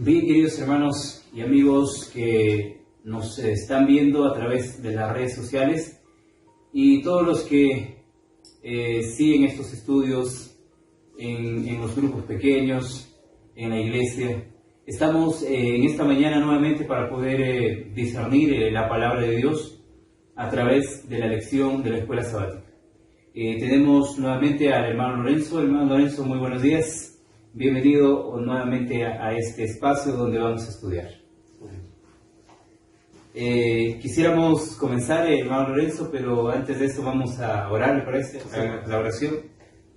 Bien, queridos hermanos y amigos que nos están viendo a través de las redes sociales y todos los que siguen estos estudios en los grupos pequeños, en la iglesia, estamos en esta mañana nuevamente para poder discernir la palabra de Dios a través de la lección de la escuela sabática. Tenemos nuevamente al hermano Lorenzo. Hermano Lorenzo, muy buenos días. Bienvenido nuevamente a este espacio donde vamos a estudiar. Quisiéramos comenzar, hermano Lorenzo, pero antes de eso vamos a orar, ¿le parece? La oración.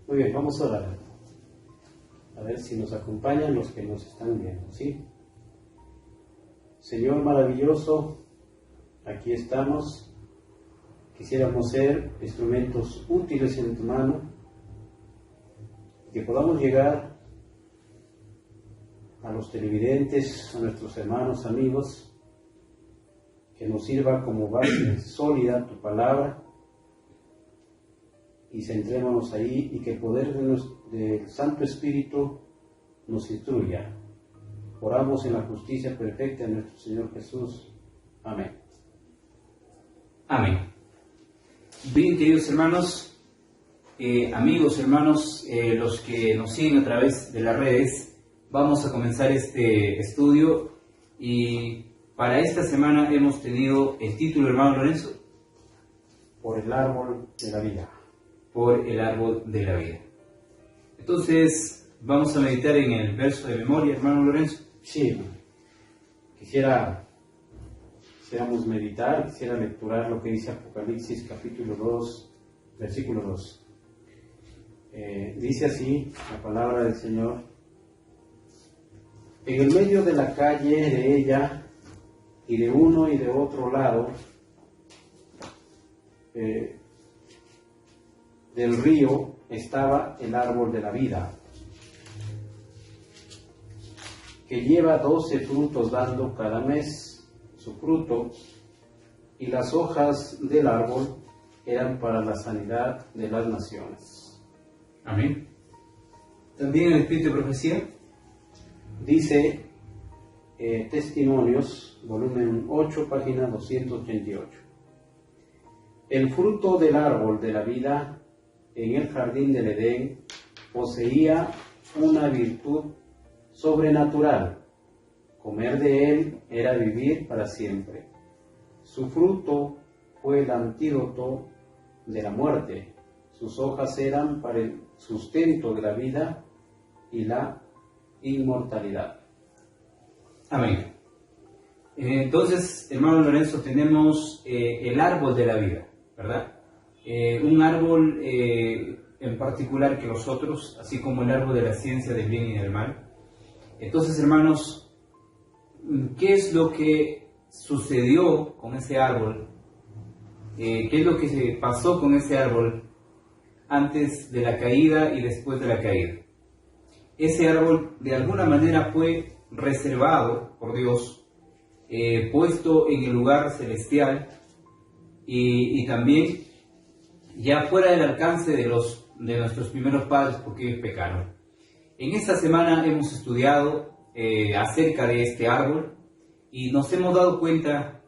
Muy bien, vamos a orar. A ver si nos acompañan los que nos están viendo, ¿sí? Señor maravilloso, aquí estamos. Quisiéramos ser instrumentos útiles en tu mano, que podamos llegar a los televidentes, a nuestros hermanos, amigos, que nos sirva como base sólida tu palabra, y centrémonos ahí, y que el poder del Santo Espíritu nos instruya. Oramos en la justicia perfecta de nuestro Señor Jesús. Amén. Amén. Bien, queridos hermanos, amigos, hermanos, los que nos siguen a través de las redes, vamos a comenzar este estudio y para esta semana hemos tenido el título, hermano Lorenzo. Por el árbol de la vida. Por el árbol de la vida. Entonces, vamos a meditar en el verso de memoria, hermano Lorenzo. Sí, quisiéramos meditar, quisiera lecturar lo que dice Apocalipsis capítulo 2, versículo 2. Dice así la palabra del Señor: en el medio de la calle de ella, y de uno y de otro lado del río, estaba el árbol de la vida, que lleva 12 frutos dando cada mes su fruto, y las hojas del árbol eran para la sanidad de las naciones. Amén. También el Espíritu de Profecía dice Testimonios, volumen 8, página 288. El fruto del árbol de la vida en el jardín del Edén poseía una virtud sobrenatural. Comer de él era vivir para siempre. Su fruto fue el antídoto de la muerte. Sus hojas eran para el sustento de la vida y la inmortalidad. Amén. Entonces, hermano Lorenzo, tenemos el árbol de la vida, ¿verdad? Un árbol en particular que los otros, así como el árbol de la ciencia del bien y del mal. Entonces, hermanos, ¿qué es lo que sucedió con ese árbol? ¿Qué es lo que se pasó con ese árbol antes de la caída y después de la caída? Ese árbol de alguna manera fue reservado por Dios, puesto en el lugar celestial y también ya fuera del alcance de nuestros primeros padres, porque ellos pecaron. En esta semana hemos estudiado acerca de este árbol y nos hemos dado cuenta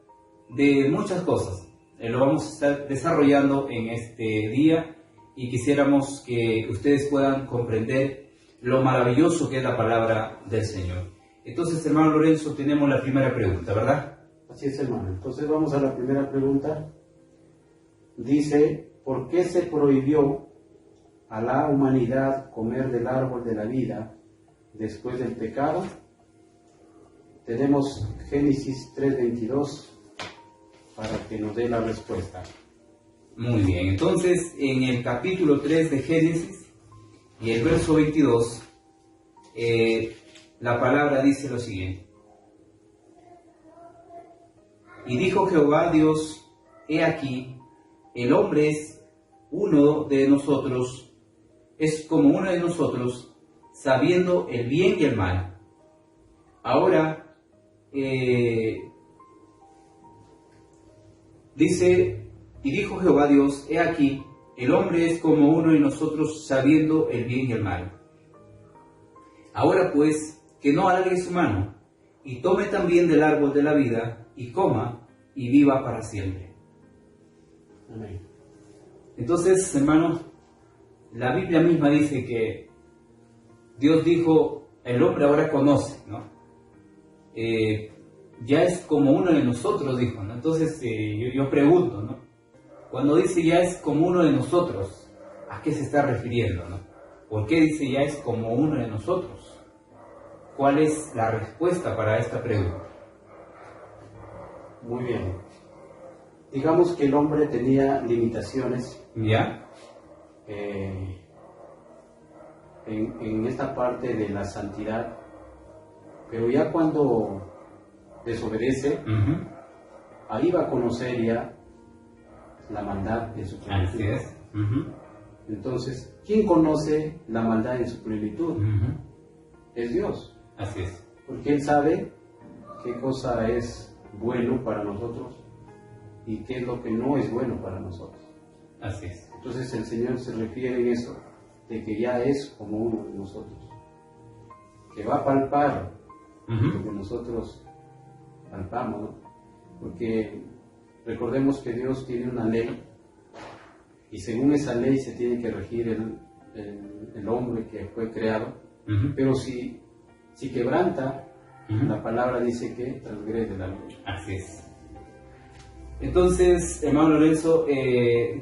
de muchas cosas. Lo vamos a estar desarrollando en este día y quisiéramos que ustedes puedan comprender lo maravilloso que es la palabra del Señor. Entonces, hermano Lorenzo, tenemos la primera pregunta, ¿verdad? Así es, hermano. Entonces vamos a la primera pregunta. Dice: ¿por qué se prohibió a la humanidad comer del árbol de la vida después del pecado? Tenemos Génesis 3:22 para que nos dé la respuesta. Muy bien, entonces en el capítulo 3 de Génesis y el verso 22, la palabra dice lo siguiente: y dijo Jehová Dios, he aquí, el hombre es como uno de nosotros, sabiendo el bien y el mal. Ahora, dice, y dijo Jehová Dios, he aquí, el hombre es como uno de nosotros, sabiendo el bien y el mal. Ahora pues, que no alargue su mano, y tome también del árbol de la vida, y coma, y viva para siempre. Amén. Entonces, hermanos, la Biblia misma dice que Dios dijo, el hombre ahora conoce, ¿no? Ya es como uno de nosotros, dijo, ¿no? Entonces, yo pregunto, ¿no? Cuando dice ya es como uno de nosotros, ¿a qué se está refiriendo, no? ¿Por qué dice ya es como uno de nosotros? ¿Cuál es la respuesta para esta pregunta? Muy bien. Digamos que el hombre tenía limitaciones. ¿Ya? En esta parte de la santidad, pero ya cuando desobedece, ahí va a conocer ya la maldad en su plenitud. Así es. Entonces, ¿quién conoce la maldad en su plenitud? Es Dios. Así es. Porque Él sabe qué cosa es bueno para nosotros y qué es lo que no es bueno para nosotros. Así es. Entonces el Señor se refiere en eso, de que ya es como uno de nosotros, que va a palpar lo que nosotros palpamos, ¿no? Porque recordemos que Dios tiene una ley y según esa ley se tiene que regir el hombre que fue creado, pero si quebranta, la palabra dice que transgrede la ley. Así es. Entonces, hermano Lorenzo,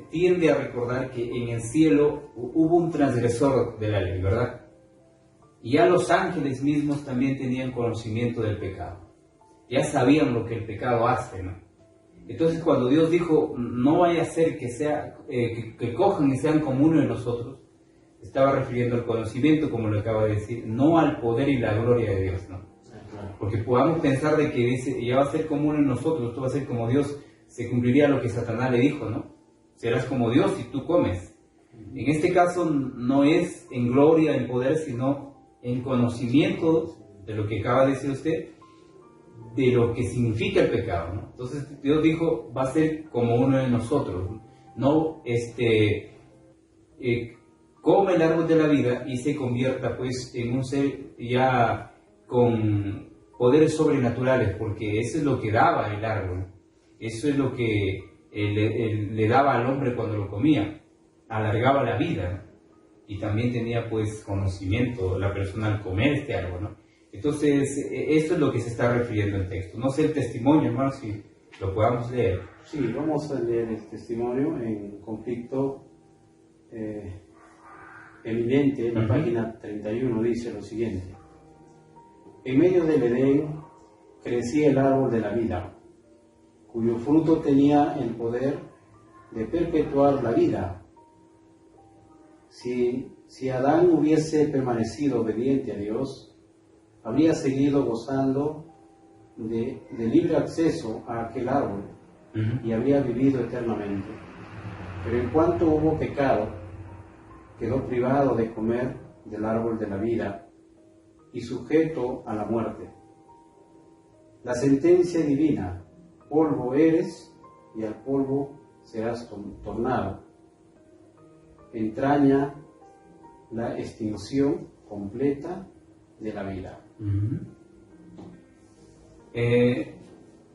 tiende a recordar que en el cielo hubo un transgresor de la ley, ¿verdad? Y ya los ángeles mismos también tenían conocimiento del pecado. Ya sabían lo que el pecado hace, ¿no? Entonces, cuando Dios dijo, no vaya a ser que cojan y sean como uno de nosotros, estaba refiriendo al conocimiento, como lo acaba de decir, no al poder y la gloria de Dios, ¿no? Porque podamos pensar de que dice, ya va a ser como uno de nosotros, tú vas a ser como Dios, se cumpliría lo que Satanás le dijo, ¿no? Serás como Dios si tú comes. En este caso no es en gloria, en poder, sino en conocimiento de lo que acaba de decir usted, de lo que significa el pecado, ¿no? Entonces Dios dijo, va a ser como uno de nosotros, no come el árbol de la vida y se convierta pues en un ser ya con poderes sobrenaturales, porque eso es lo que daba el árbol, eso es lo que le daba al hombre cuando lo comía, alargaba la vida y también tenía pues conocimiento la persona al comer este árbol, ¿no? Entonces eso es lo que se está refiriendo el texto. No sé el testimonio, hermano, si lo podamos leer. Sí, vamos a leer el testimonio en conflicto eminente. En la página 31 dice lo siguiente: en medio del Edén crecía el árbol de la vida, cuyo fruto tenía el poder de perpetuar la vida. Si Adán hubiese permanecido obediente a Dios, habría seguido gozando de libre acceso a aquel árbol y habría vivido eternamente. Pero en cuanto hubo pecado, quedó privado de comer del árbol de la vida y sujeto a la muerte. La sentencia divina: polvo eres y al polvo serás tornado, entraña la extinción completa de la vida.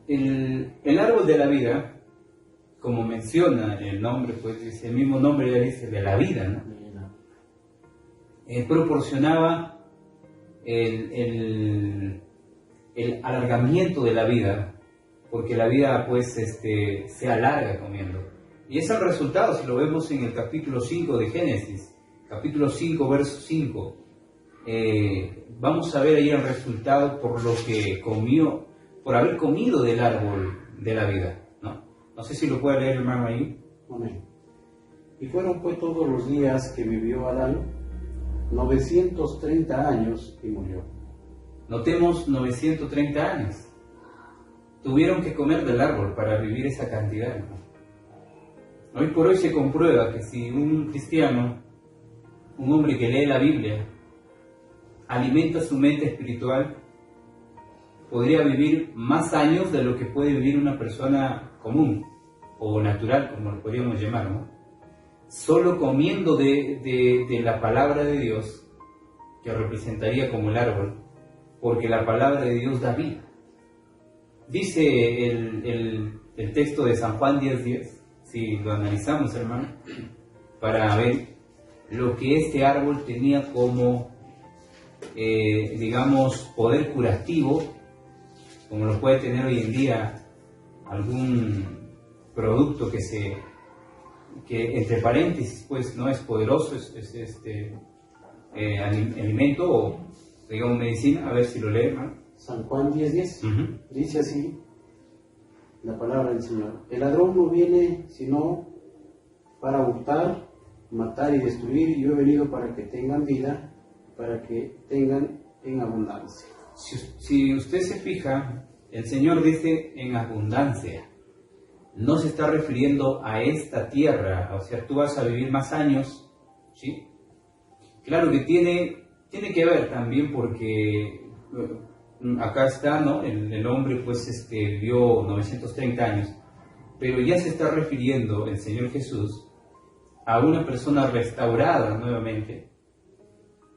El árbol de la vida, como menciona el nombre, pues dice, el mismo nombre ya dice de la vida, ¿no? Proporcionaba el alargamiento de la vida, porque la vida pues se alarga comiendo. Y es el resultado, si lo vemos en el capítulo 5 de Génesis, capítulo 5, verso 5, vamos a ver ahí el resultado por lo que comió, por haber comido del árbol de la vida, ¿no? No sé si lo puede leer, hermano, ahí. Amén. Y fueron pues todos los días que vivió Adán 930 años y murió. Notemos 930 años. Tuvieron que comer del árbol para vivir esa cantidad, ¿no? Hoy por hoy se comprueba que si un cristiano, un hombre que lee la Biblia, alimenta su mente espiritual, podría vivir más años de lo que puede vivir una persona común o natural, como lo podríamos llamar, ¿no? Solo comiendo de la palabra de Dios, que representaría como el árbol, porque la palabra de Dios da vida. Dice el texto de San Juan 10:10, si lo analizamos, hermano, para ver lo que este árbol tenía como, digamos, poder curativo, como lo puede tener hoy en día algún producto que entre paréntesis, pues no es poderoso, es alimento o, digamos, medicina. A ver si lo lee, hermano. San Juan 10:10 dice así la palabra del Señor: el ladrón no viene sino para hurtar, matar y destruir. Yo he venido para que tengan vida, para que tengan en abundancia. Si usted se fija, el Señor dice en abundancia. No se está refiriendo a esta tierra, o sea, tú vas a vivir más años, ¿sí? Claro que tiene que ver también porque acá está, ¿no? El hombre pues vivió 930 años, pero ya se está refiriendo el Señor Jesús a una persona restaurada nuevamente,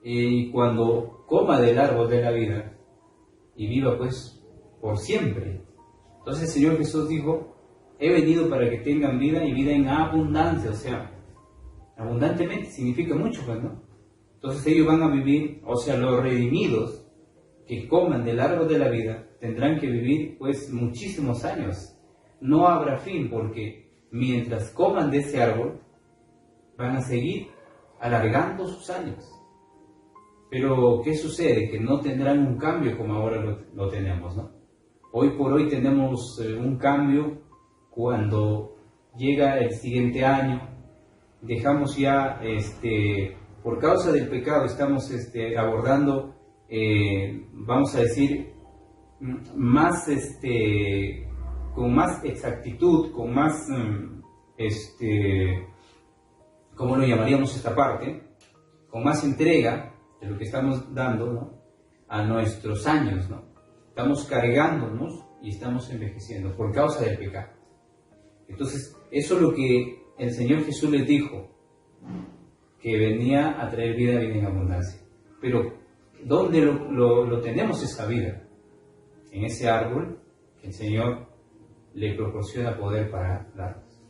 y cuando coma del árbol de la vida y viva pues por siempre. Entonces el Señor Jesús dijo: he venido para que tengan vida y vida en abundancia, o sea, abundantemente significa mucho, pues, ¿no? Entonces ellos van a vivir, o sea, los redimidos que coman del árbol de la vida tendrán que vivir pues muchísimos años. No habrá fin, porque mientras coman de ese árbol van a seguir alargando sus años. Pero ¿qué sucede? Que no tendrán un cambio como ahora lo tenemos, ¿no? Hoy por hoy tenemos un cambio. Cuando llega el siguiente año, dejamos ya, por causa del pecado, estamos abordando, vamos a decir, más, con más exactitud, con más, ¿cómo lo llamaríamos esta parte? Con más entrega de lo que estamos dando, ¿no?, a nuestros años, ¿no? Estamos cargándonos y estamos envejeciendo por causa del pecado. Entonces, eso es lo que el Señor Jesús les dijo, que venía a traer vida en abundancia. Pero, ¿dónde lo tenemos esa vida? En ese árbol que el Señor le proporciona poder para darnos.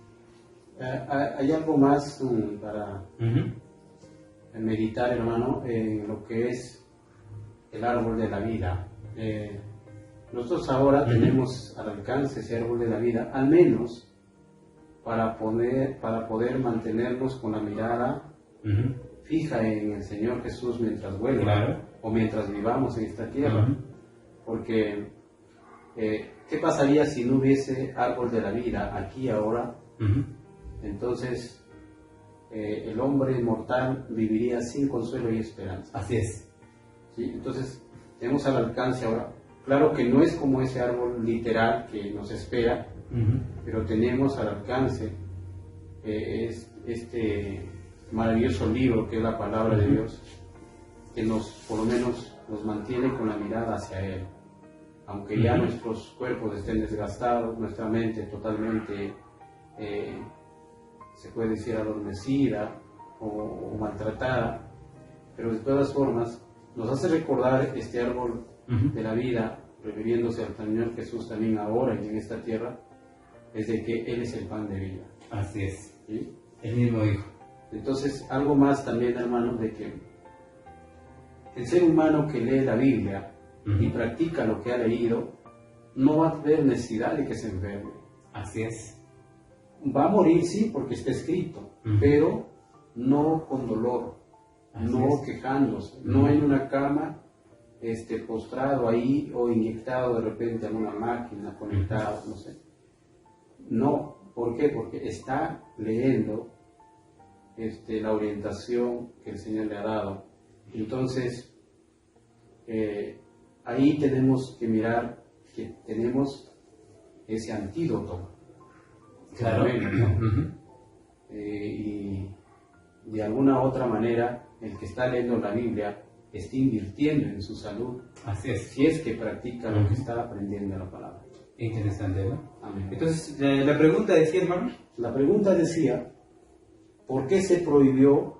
Hay algo más para meditar, hermano, en lo que es el árbol de la vida. Nosotros ahora tenemos al alcance ese árbol de la vida, al menos para poder mantenernos con la mirada fija en el Señor Jesús mientras vuelva, o mientras vivamos en esta tierra. Porque ¿qué pasaría si no hubiese árbol de la vida aquí ahora? Entonces el hombre mortal viviría sin consuelo y esperanza. Así es. ¿Sí? Entonces tenemos al alcance ahora. Claro que no es como ese árbol literal que nos espera, pero tenemos al alcance este maravilloso libro que es la palabra de Dios, que por lo menos nos mantiene con la mirada hacia Él. Aunque ya nuestros cuerpos estén desgastados, nuestra mente totalmente, se puede decir, adormecida o maltratada, pero de todas formas nos hace recordar este árbol de la vida, refiriéndose al Señor Jesús también ahora y en esta tierra, es de que Él es el pan de vida. Así es. ¿Sí? El mismo Hijo. Entonces, algo más también, hermano, de que el ser humano que lee la Biblia y practica lo que ha leído, no va a tener necesidad de que se enferme. Así es. Va a morir, sí, porque está escrito, pero no con dolor, no quejándose, no en una cama, postrado ahí o inyectado de repente en una máquina, conectado, no sé. No, ¿por qué? Porque está leyendo la orientación que el Señor le ha dado. Entonces, ahí tenemos que mirar que tenemos ese antídoto. Claro. Y de alguna otra manera, el que está leyendo la Biblia está invirtiendo en su salud. Así es. Si es que practica lo que está aprendiendo en la palabra. Interesante, ¿no? Amén. Entonces, la pregunta decía, hermano. La pregunta decía: ¿por qué se prohibió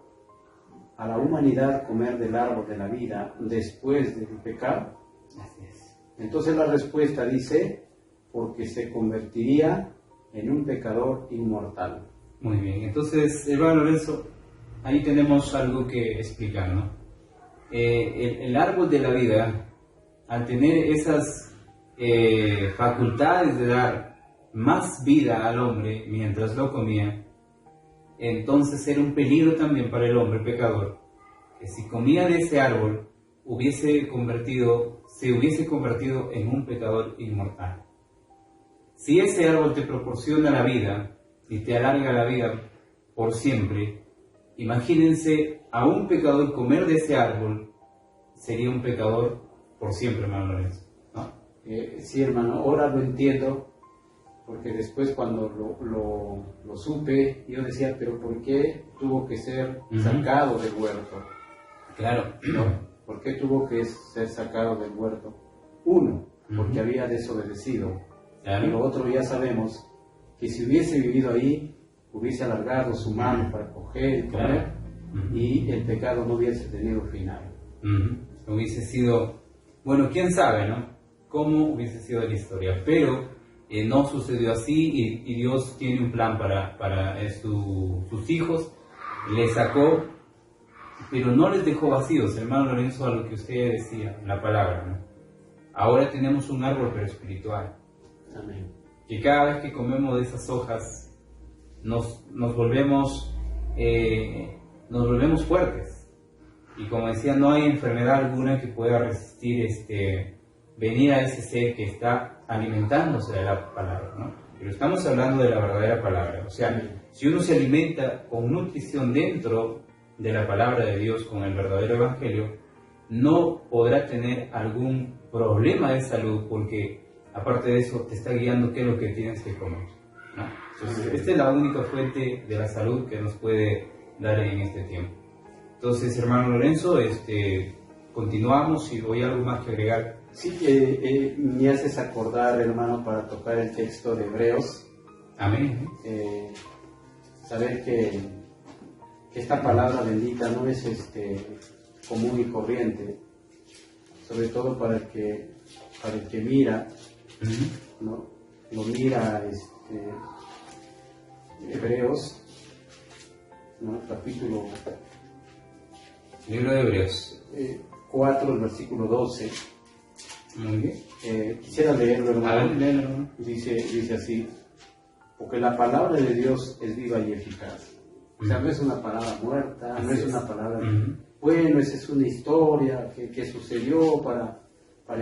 a la humanidad comer del árbol de la vida después del pecado? Así es. Entonces la respuesta dice, porque se convertiría en un pecador inmortal. Muy bien, entonces, hermano Lorenzo, ahí tenemos algo que explicar, ¿no? El árbol de la vida, al tener esas facultades de dar más vida al hombre mientras lo comía, entonces era un peligro también para el hombre pecador, que si comía de ese árbol se hubiese convertido en un pecador inmortal. Si ese árbol te proporciona la vida y te alarga la vida por siempre, imagínense a un pecador comer de ese árbol, sería un pecador por siempre, hermano Lorenzo, ¿no? Sí, hermano, ahora lo entiendo, porque después cuando lo supe, yo decía, pero ¿por qué tuvo que ser sacado del huerto? Claro. ¿No? ¿Por qué tuvo que ser sacado del huerto? Uno, porque había desobedecido. Claro. Y lo otro, ya sabemos que si hubiese vivido ahí, hubiese alargado su mano para coger y comer, y el pecado no hubiese tenido final. Hubiese sido, bueno, quién sabe, ¿no? Cómo hubiese sido la historia, pero no sucedió así, y Dios tiene un plan para sus hijos. Les sacó, pero no les dejó vacíos, hermano Lorenzo, a lo que usted decía, la palabra, ¿no? Ahora tenemos un árbol, pero espiritual. Amén. Que cada vez que comemos de esas hojas nos volvemos fuertes, y como decía, no hay enfermedad alguna que pueda resistir venir a ese ser que está alimentándose de la palabra, ¿no? Pero estamos hablando de la verdadera palabra, o sea, si uno se alimenta con nutrición dentro de la palabra de Dios, con el verdadero evangelio, no podrá tener algún problema de salud, porque aparte de eso te está guiando qué es lo que tienes que comer, ¿no? Entonces, esta es la única fuente de la salud que nos puede dar en este tiempo. Entonces, hermano Lorenzo, continuamos, y voy a algo más que agregar. Sí, me haces acordar, hermano, para tocar el texto de Hebreos. Amén. Saber que esta palabra bendita no es común y corriente, sobre todo para el que mira, ¿no? Lo mira Hebreos, ¿no? Capítulo Libro de Hebreos 4, el versículo 12. Muy bien. Quisiera leerlo, hermano. Léelo. Dice así: porque la palabra de Dios es viva y eficaz. O sea, no es una palabra muerta, no es una palabra, bueno, esa es una historia que sucedió para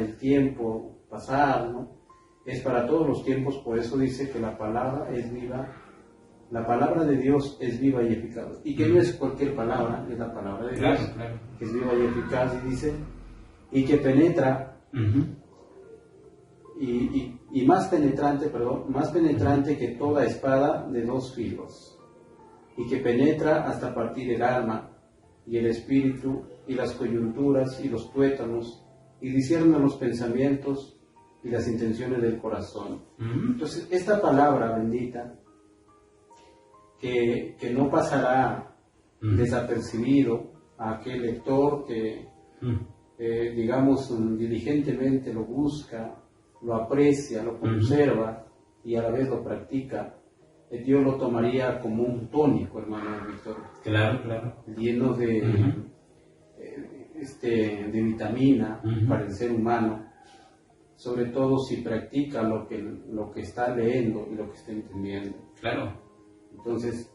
el tiempo pasado, ¿no? Es para todos los tiempos, por eso dice que la palabra es viva, la palabra de Dios es viva y eficaz. Y que no es cualquier palabra, es la palabra de Dios, Claro. que es viva y eficaz, y dice, y que penetra, y más penetrante que toda espada de dos filos, y que penetra hasta partir el alma y el espíritu y las coyunturas y los tuétanos, y discierne los pensamientos y las intenciones del corazón. Entonces, esta palabra bendita, que no pasará desapercibido a aquel lector que, digamos, diligentemente lo busca, lo aprecia, lo conserva y a la vez lo practica, Dios lo tomaría como un tónico, hermano Víctor. Claro. Lleno de vitamina para el ser humano, sobre todo si practica lo que está leyendo y lo que está entendiendo. Claro. Entonces,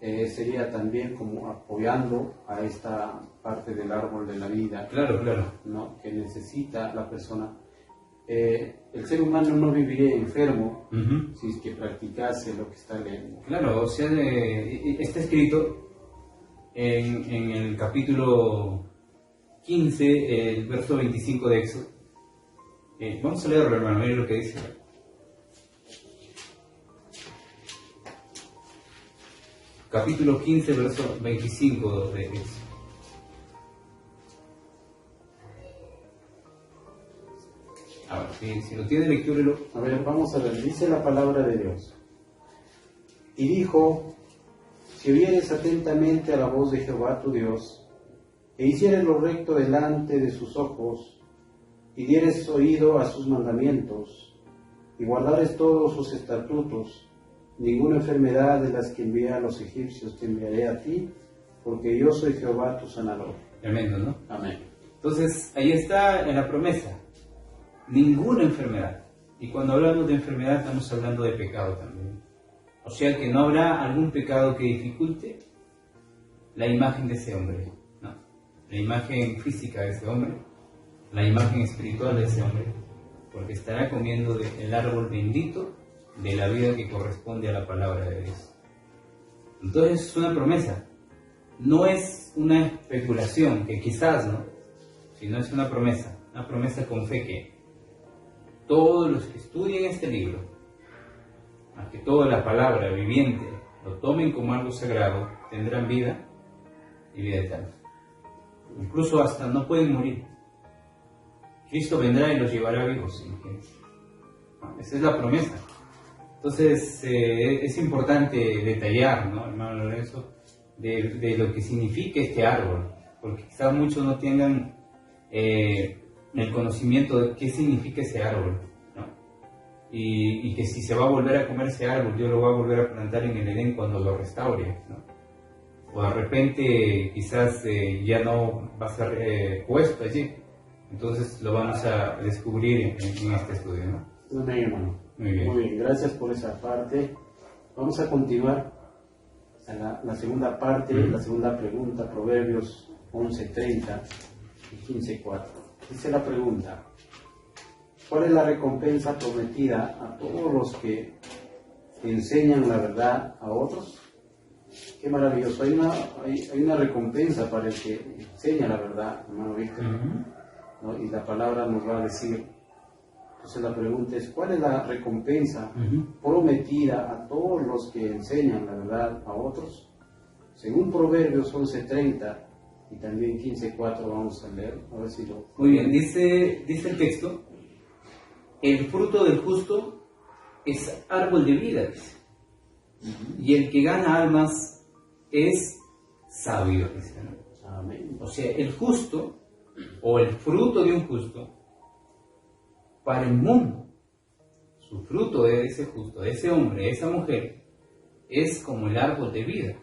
sería también como apoyando a esta parte del árbol de la vida. Claro. ¿No? Que necesita la persona. El ser humano no viviría enfermo si es que practicase lo que está leyendo. Claro, o sea, está escrito en el capítulo 15, el verso 25 de Éxodo. Vamos a leerlo, hermano, miren lo que dice. Capítulo 15, verso 25 de Éxodo. A ver, si lo tiene, lectúrelo. A ver, vamos a ver, dice la palabra de Dios. Y dijo, si oyeres atentamente a la voz de Jehová tu Dios, e hicieres lo recto delante de sus ojos, y dieres oído a sus mandamientos, y guardares todos sus estatutos, ninguna enfermedad de las que envié a los egipcios te enviaré a ti, porque yo soy Jehová tu sanador. Tremendo, ¿no? Amén. Entonces, ahí está en la promesa. Ninguna enfermedad. Y cuando hablamos de enfermedad estamos hablando de pecado también. O sea que no habrá algún pecado que dificulte la imagen de ese hombre, ¿no? La imagen física de ese hombre, la imagen espiritual de ese hombre, porque estará comiendo del árbol bendito de la vida que corresponde a la palabra de Dios. Entonces es una promesa, no es una especulación, que quizás, ¿no? Sino es una promesa con fe que todos los que estudien este libro, más que toda la palabra viviente, lo tomen como algo sagrado, tendrán vida y vida eterna. Incluso hasta no pueden morir. Cristo vendrá y los llevará vivos, imagínense. Esa es la promesa. Entonces es importante detallar, ¿no, hermano Lorenzo, de lo que significa este árbol, porque quizás muchos no tengan el conocimiento de qué significa ese árbol, ¿no? Y que si se va a volver a comer ese árbol, Dios lo va a volver a plantar en el Edén cuando lo restaure, ¿no? O de repente quizás ya no va a ser puesto allí. Entonces lo vamos a descubrir en este estudio, ¿no? Amén, hermano. Muy bien. Muy bien, gracias por esa parte. Vamos a continuar a la segunda parte, la segunda pregunta, Proverbios 11:30 y 15:4. Dice la pregunta: ¿cuál es la recompensa prometida a todos los que enseñan la verdad a otros? Qué maravilloso. Hay una recompensa para el que enseña la verdad, hermano Víctor. ¿No? Y la palabra nos va a decir. Entonces la pregunta es: ¿cuál es la recompensa prometida a todos los que enseñan la verdad a otros? Según Proverbios 11:30 y también 15:4 vamos a leer, a ver si lo... Muy bien, dice el texto: el fruto del justo es árbol de vida, dice. Y el que gana almas es sabio, dice, ¿no? Amén. O sea, el justo, o el fruto de un justo, para el mundo, su fruto de ese justo, de ese hombre, de esa mujer, es como el árbol de vida.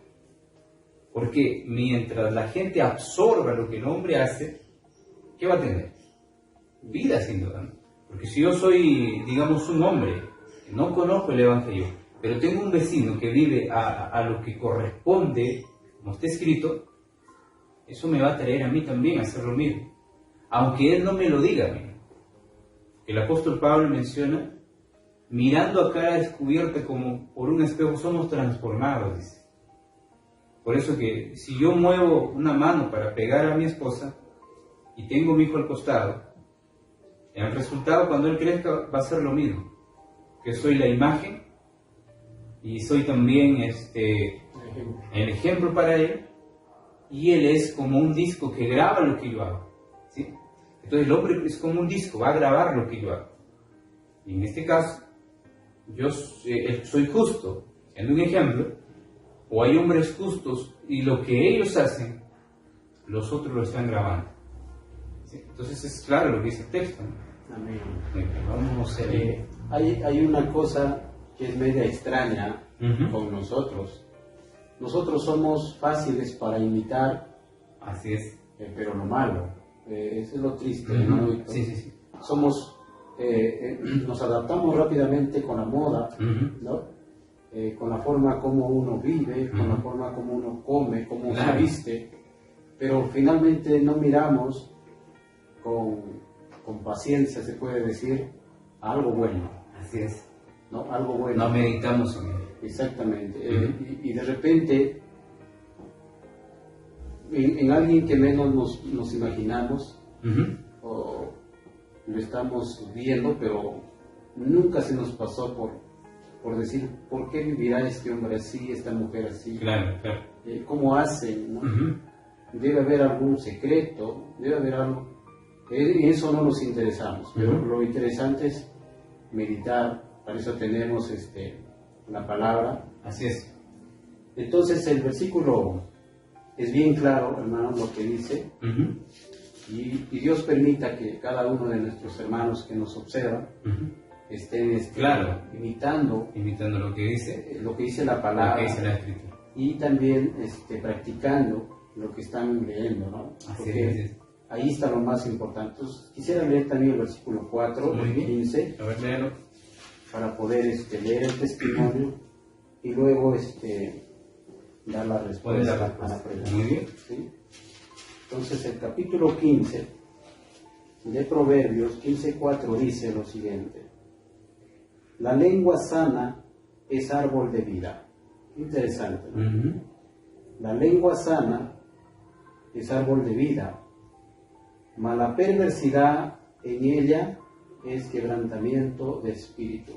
Porque mientras la gente absorba lo que el hombre hace, ¿qué va a tener? Vida, sin duda, ¿no? Porque si yo soy, digamos, un hombre que no conozco el Evangelio, pero tengo un vecino que vive a lo que corresponde, como está escrito, eso me va a traer a mí también a hacer lo mismo. Aunque él no me lo diga a mí. El apóstol Pablo menciona: mirando a cara descubierta como por un espejo somos transformados, dice. Por eso que si yo muevo una mano para pegar a mi esposa y tengo mi hijo al costado, el resultado cuando él crezca va a ser lo mismo, que soy la imagen y soy también el ejemplo para él, y él es como un disco que graba lo que yo hago, ¿sí? Entonces el hombre es como un disco, va a grabar lo que yo hago. Y en este caso, yo soy justo, siendo un ejemplo, o hay hombres justos y lo que ellos hacen, los otros lo están grabando. ¿Sí? Entonces es claro lo que dice el texto, ¿no? Amén. Vamos a ver. Hay una cosa que es media extraña con nosotros. Nosotros somos fáciles para imitar, Así es. pero lo malo. Eso es lo triste, ¿no, Víctor? Sí. Nos adaptamos rápidamente con la moda, ¿no? Con la forma como uno vive, con la forma como uno come, como se viste, pero finalmente no miramos con paciencia, se puede decir, a algo bueno. Así es. ¿No? Algo bueno. No meditamos en él. Exactamente. Y de repente, en alguien que menos nos imaginamos, o lo estamos viendo, pero nunca se nos pasó por decir: ¿por qué vivirá este hombre así, esta mujer así? Claro. ¿Cómo hacen? ¿No? Debe haber algún secreto, debe haber algo. En eso no nos interesamos, pero lo interesante es meditar. Para eso tenemos la palabra. Así es. Entonces el versículo es bien claro, hermano, lo que dice. Y Dios permita que cada uno de nuestros hermanos que nos observan estén Claro. imitando lo que dice la palabra, lo que dice la Escritura. y también practicando lo que están leyendo, ¿no? Así Porque es. ahí está lo más importante. Entonces, quisiera leer también el versículo 4, Muy bien. 15, A ver, léalo. para poder leer el testimonio y luego dar la respuesta a la pregunta. Muy bien. ¿Sí? Entonces, el capítulo 15 de Proverbios 15:4 dice lo siguiente: la lengua sana es árbol de vida. Interesante, ¿no? La lengua sana es árbol de vida, mas la perversidad en ella es quebrantamiento de espíritu.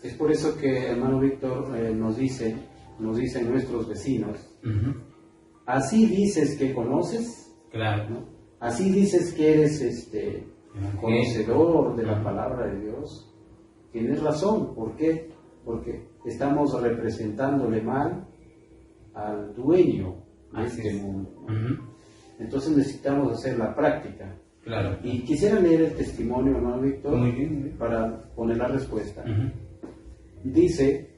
Es por eso que hermano Víctor nos dicen nuestros vecinos, así dices que conoces, Claro. ¿no? Así dices que eres conocedor de la palabra de Dios. Tienes razón. ¿Por qué? Porque estamos representándole mal al dueño de este mundo, ¿no? Entonces necesitamos hacer la práctica. Claro. Y quisiera leer el testimonio, hermano Víctor, Muy bien, muy bien. para poner la respuesta. Dice,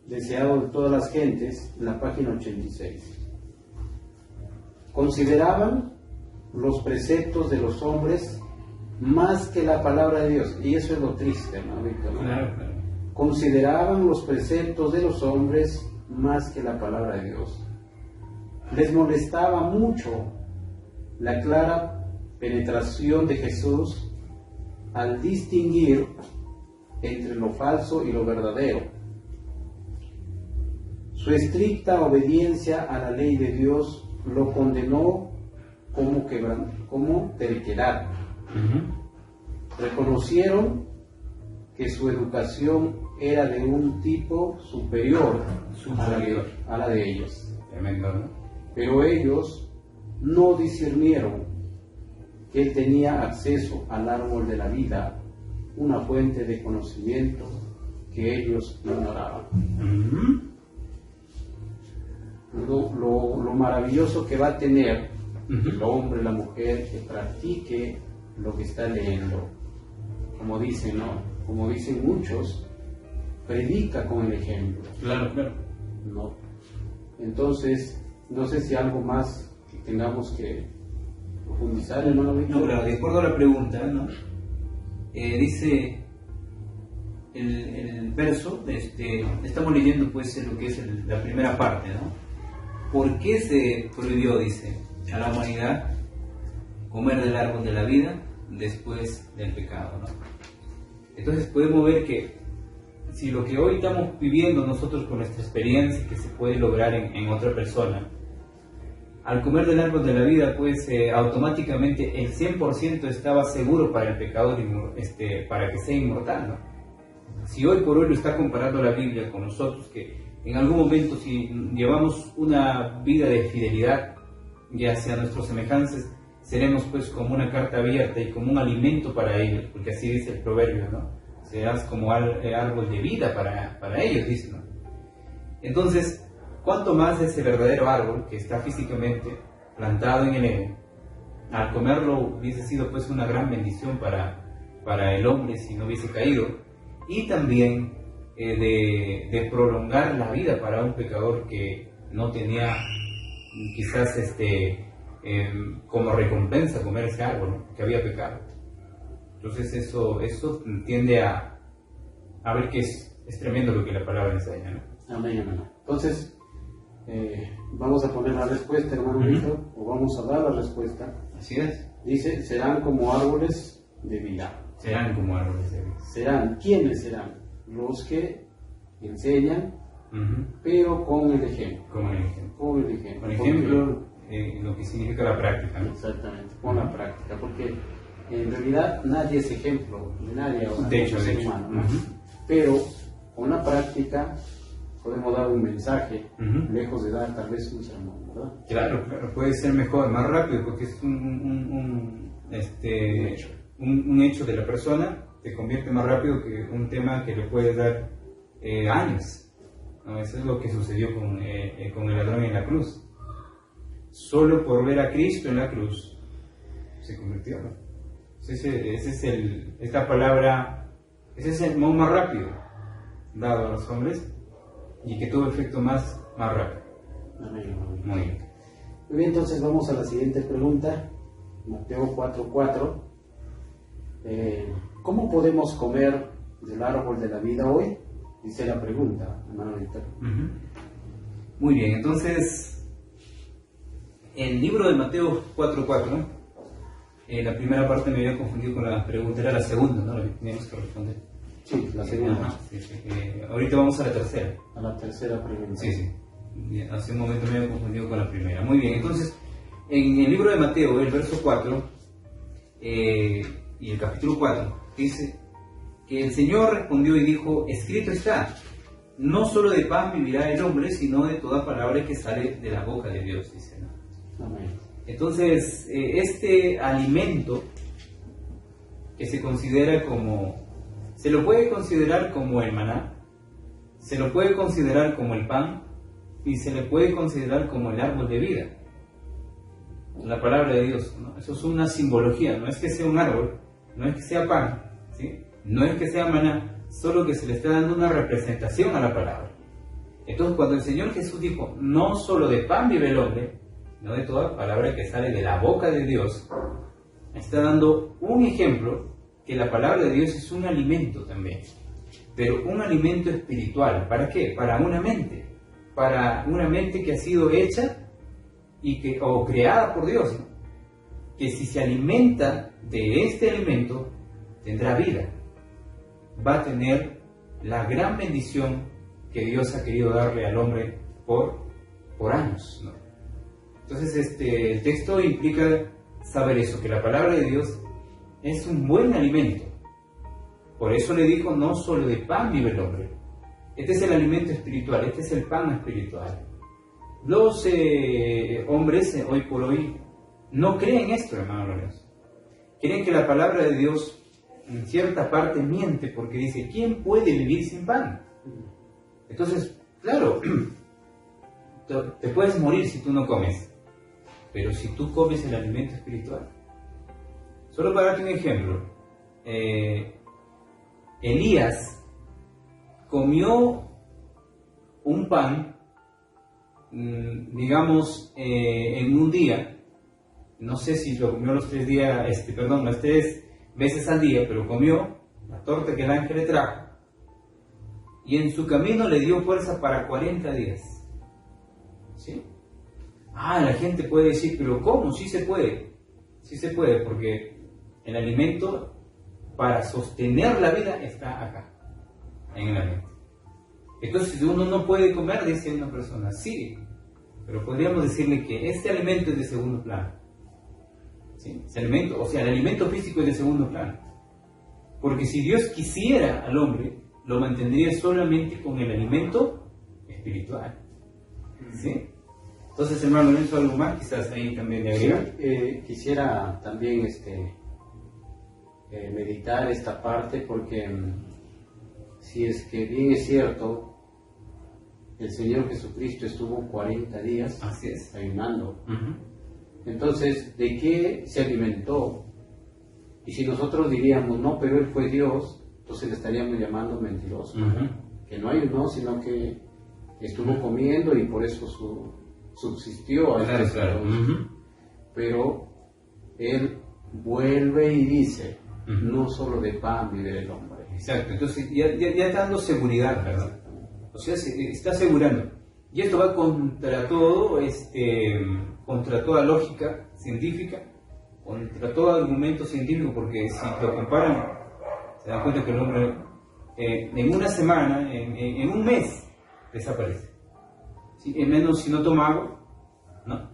deseado de todas las gentes, en la página 86. Consideraban los preceptos de los hombres más que la palabra de Dios. Y eso es lo triste, hermano Víctor, ¿no? Claro, claro. Consideraban los preceptos de los hombres más que la palabra de Dios. Les molestaba mucho la clara penetración de Jesús al distinguir entre lo falso y lo verdadero. Su estricta obediencia a la ley de Dios lo condenó como terquedad. Reconocieron que su educación era de un tipo superior a la de ellos. Tremendo, ¿no? Pero ellos no discernieron que él tenía acceso al árbol de la vida, una fuente de conocimiento que ellos ignoraban. Lo maravilloso que va a tener el hombre, la mujer, que practique lo que está leyendo. Como dicen, ¿no? Como dicen muchos, predica con el ejemplo. Claro, claro. ¿No? Entonces, no sé si algo más que tengamos que profundizar, hermano Víctor. No, claro, de acuerdo a la pregunta, ¿no? Dice el verso, estamos leyendo pues lo que es la primera parte, ¿no? ¿Por qué se prohibió, dice, a la humanidad comer del árbol de la vida después del pecado, ¿no? Entonces podemos ver que si lo que hoy estamos viviendo nosotros con nuestra experiencia que se puede lograr en otra persona, al comer del árbol de la vida, pues automáticamente el 100% estaba seguro para el pecador, para que sea inmortal, ¿no? Si hoy por hoy lo está comparando la Biblia con nosotros, que en algún momento si llevamos una vida de fidelidad y hacia nuestros semejantes, seremos pues como una carta abierta y como un alimento para ellos, porque así dice el proverbio, ¿no? Serás como árbol de vida para ellos, dice, ¿no? Entonces, ¿cuánto más ese verdadero árbol que está físicamente plantado en el Edén, al comerlo hubiese sido pues una gran bendición para el hombre si no hubiese caído, y también de prolongar la vida para un pecador que no tenía quizás como recompensa comer ese árbol, ¿no? Que había pecado? Entonces eso tiende a ver que es tremendo lo que la palabra enseña, ¿no? Amén, amén. Entonces, vamos a poner la respuesta, hermano Víctor, o vamos a dar la respuesta. Así es. Dice, serán como árboles de vida. Serán como árboles de vida. Serán, ¿quiénes serán? Los que enseñan, pero con el ejemplo. Con el ejemplo. Con el ejemplo. Con ejemplo, lo que significa la práctica, ¿no? Exactamente, con la práctica, porque en realidad nadie es ejemplo de nadie ahora, De hecho. humano, ¿no? Pero con la práctica podemos dar un mensaje, lejos de dar tal vez un sermón, ¿verdad? Claro, puede ser mejor, más rápido, porque es un hecho de la persona, te convierte más rápido que un tema que le puede dar años, ¿no? Eso es lo que sucedió con el ladrón en la cruz. Solo por ver a Cristo en la cruz, se convirtió, ¿no? Esta palabra, ese es el modo más rápido dado a los hombres y que tuvo efecto más rápido. Amén. Muy bien. Muy bien, entonces vamos a la siguiente pregunta. Mateo 4:4. ¿Cómo podemos comer del árbol de la vida hoy? Dice la pregunta, hermano Víctor. Muy bien, entonces, el libro de Mateo 4:4, la primera parte me había confundido con la pregunta, era la segunda, ¿no? La que teníamos que responder. Sí, la segunda. Ajá, sí. Ahorita vamos a la tercera. A la tercera pregunta. Sí. Hace un momento me había confundido con la primera. Muy bien, entonces, en el libro de Mateo, el verso 4 y el capítulo 4, dice que el Señor respondió y dijo: escrito está, no solo de pan vivirá el hombre, sino de toda palabra que sale de la boca de Dios, dice, ¿no? Amén. Entonces, este alimento que se considera se lo puede considerar como el maná, se lo puede considerar como el pan y se le puede considerar como el árbol de vida, la palabra de Dios, ¿no? Eso es una simbología, no es que sea un árbol, no es que sea pan, ¿sí? No es que sea maná, solo que se le está dando una representación a la palabra. Entonces, cuando el Señor Jesús dijo: no solo de pan vive el hombre, no de toda palabra que sale de la boca de Dios, está dando un ejemplo que la palabra de Dios es un alimento también, pero un alimento espiritual. ¿Para qué? Para una mente que ha sido hecha o creada por Dios, ¿no? Que si se alimenta de este alimento, tendrá vida, va a tener la gran bendición que Dios ha querido darle al hombre por años, ¿no? Entonces el texto implica saber eso, que la palabra de Dios es un buen alimento. Por eso le dijo: no solo de pan vive el hombre. Este es el alimento espiritual, este es el pan espiritual. Los hombres hoy por hoy no creen esto, hermano Lorenzo. Creen que la palabra de Dios en cierta parte miente, porque dice: ¿quién puede vivir sin pan? Entonces, claro, te puedes morir si tú no comes, pero si tú comes el alimento espiritual. Solo para darte un ejemplo, Elías comió un pan, digamos, en un día. No sé si lo comió las 3 veces al día, pero comió la torta que el ángel le trajo, y en su camino le dio fuerza para 40 días. ¿Sí? La gente puede decir: pero ¿cómo? Sí se puede. Sí se puede, porque el alimento para sostener la vida está acá, en la mente. Entonces, si uno no puede comer, dice una persona: sí, pero podríamos decirle que este alimento es de segundo plano. ¿Sí? El alimento físico es de segundo plano. Porque si Dios quisiera al hombre, lo mantendría solamente con el alimento espiritual. ¿Sí? Entonces, hermano Lorenzo, algo más quizás ahí también le agregar. Sí, quisiera también meditar esta parte, porque si es que bien es cierto, el Señor Jesucristo estuvo 40 días ayunando. Entonces, ¿de qué se alimentó? Y si nosotros diríamos: no, pero Él fue Dios, entonces le estaríamos llamando mentiroso. Que no ayunó, sino que estuvo comiendo y por eso subsistió a Claro. Pero Él vuelve y dice: no solo de pan vive el hombre. Exacto, entonces ya está dando seguridad, ¿verdad? O sea, se está asegurando. Y esto va contra todo, contra toda lógica científica, contra todo argumento científico, porque si lo comparan, se dan cuenta que el hombre en una semana, en un mes, desaparece. ¿Sí? En menos si no toma agua, ¿no?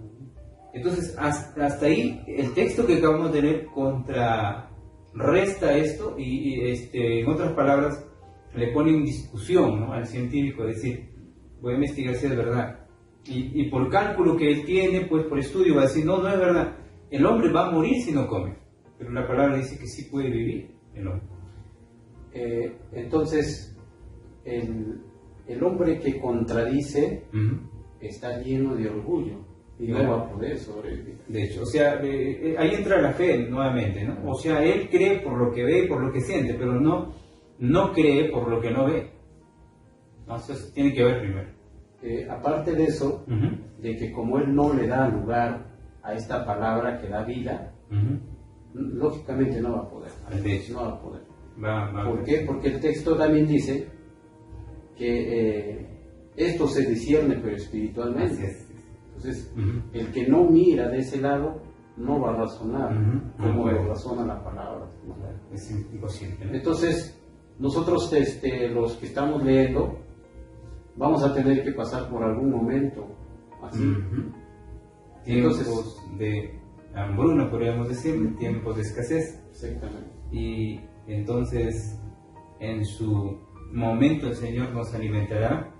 Entonces, hasta ahí, el texto que acabamos de leer contrarresta esto y en otras palabras, le pone en discusión, ¿no?, al científico, es decir, voy a investigar si es verdad. Y por cálculo que él tiene, pues por estudio, va a decir: no es verdad. El hombre va a morir si no come. Pero la palabra dice que sí puede vivir el hombre. Entonces, el hombre que contradice está lleno de orgullo. Y no va a poder sobrevivir. De hecho, o sea, ahí entra la fe nuevamente, ¿no? O sea, él cree por lo que ve, por lo que siente, pero no cree por lo que no ve. Entonces, tiene que ver primero. Aparte de eso, de que como él no le da lugar a esta palabra que da vida, lógicamente no va a poder. De hecho, no va a poder. Va ¿Por qué? Porque el texto también dice que esto se discierne pero espiritualmente. Así es. Entonces, el que no mira de ese lado no va a razonar como lo razona la palabra. Es imposible, ¿no? Entonces, nosotros los que estamos leyendo vamos a tener que pasar por algún momento así. Tiempos de hambruna, podríamos decir, tiempos de escasez. Exactamente. Y entonces, en su momento el Señor nos alimentará,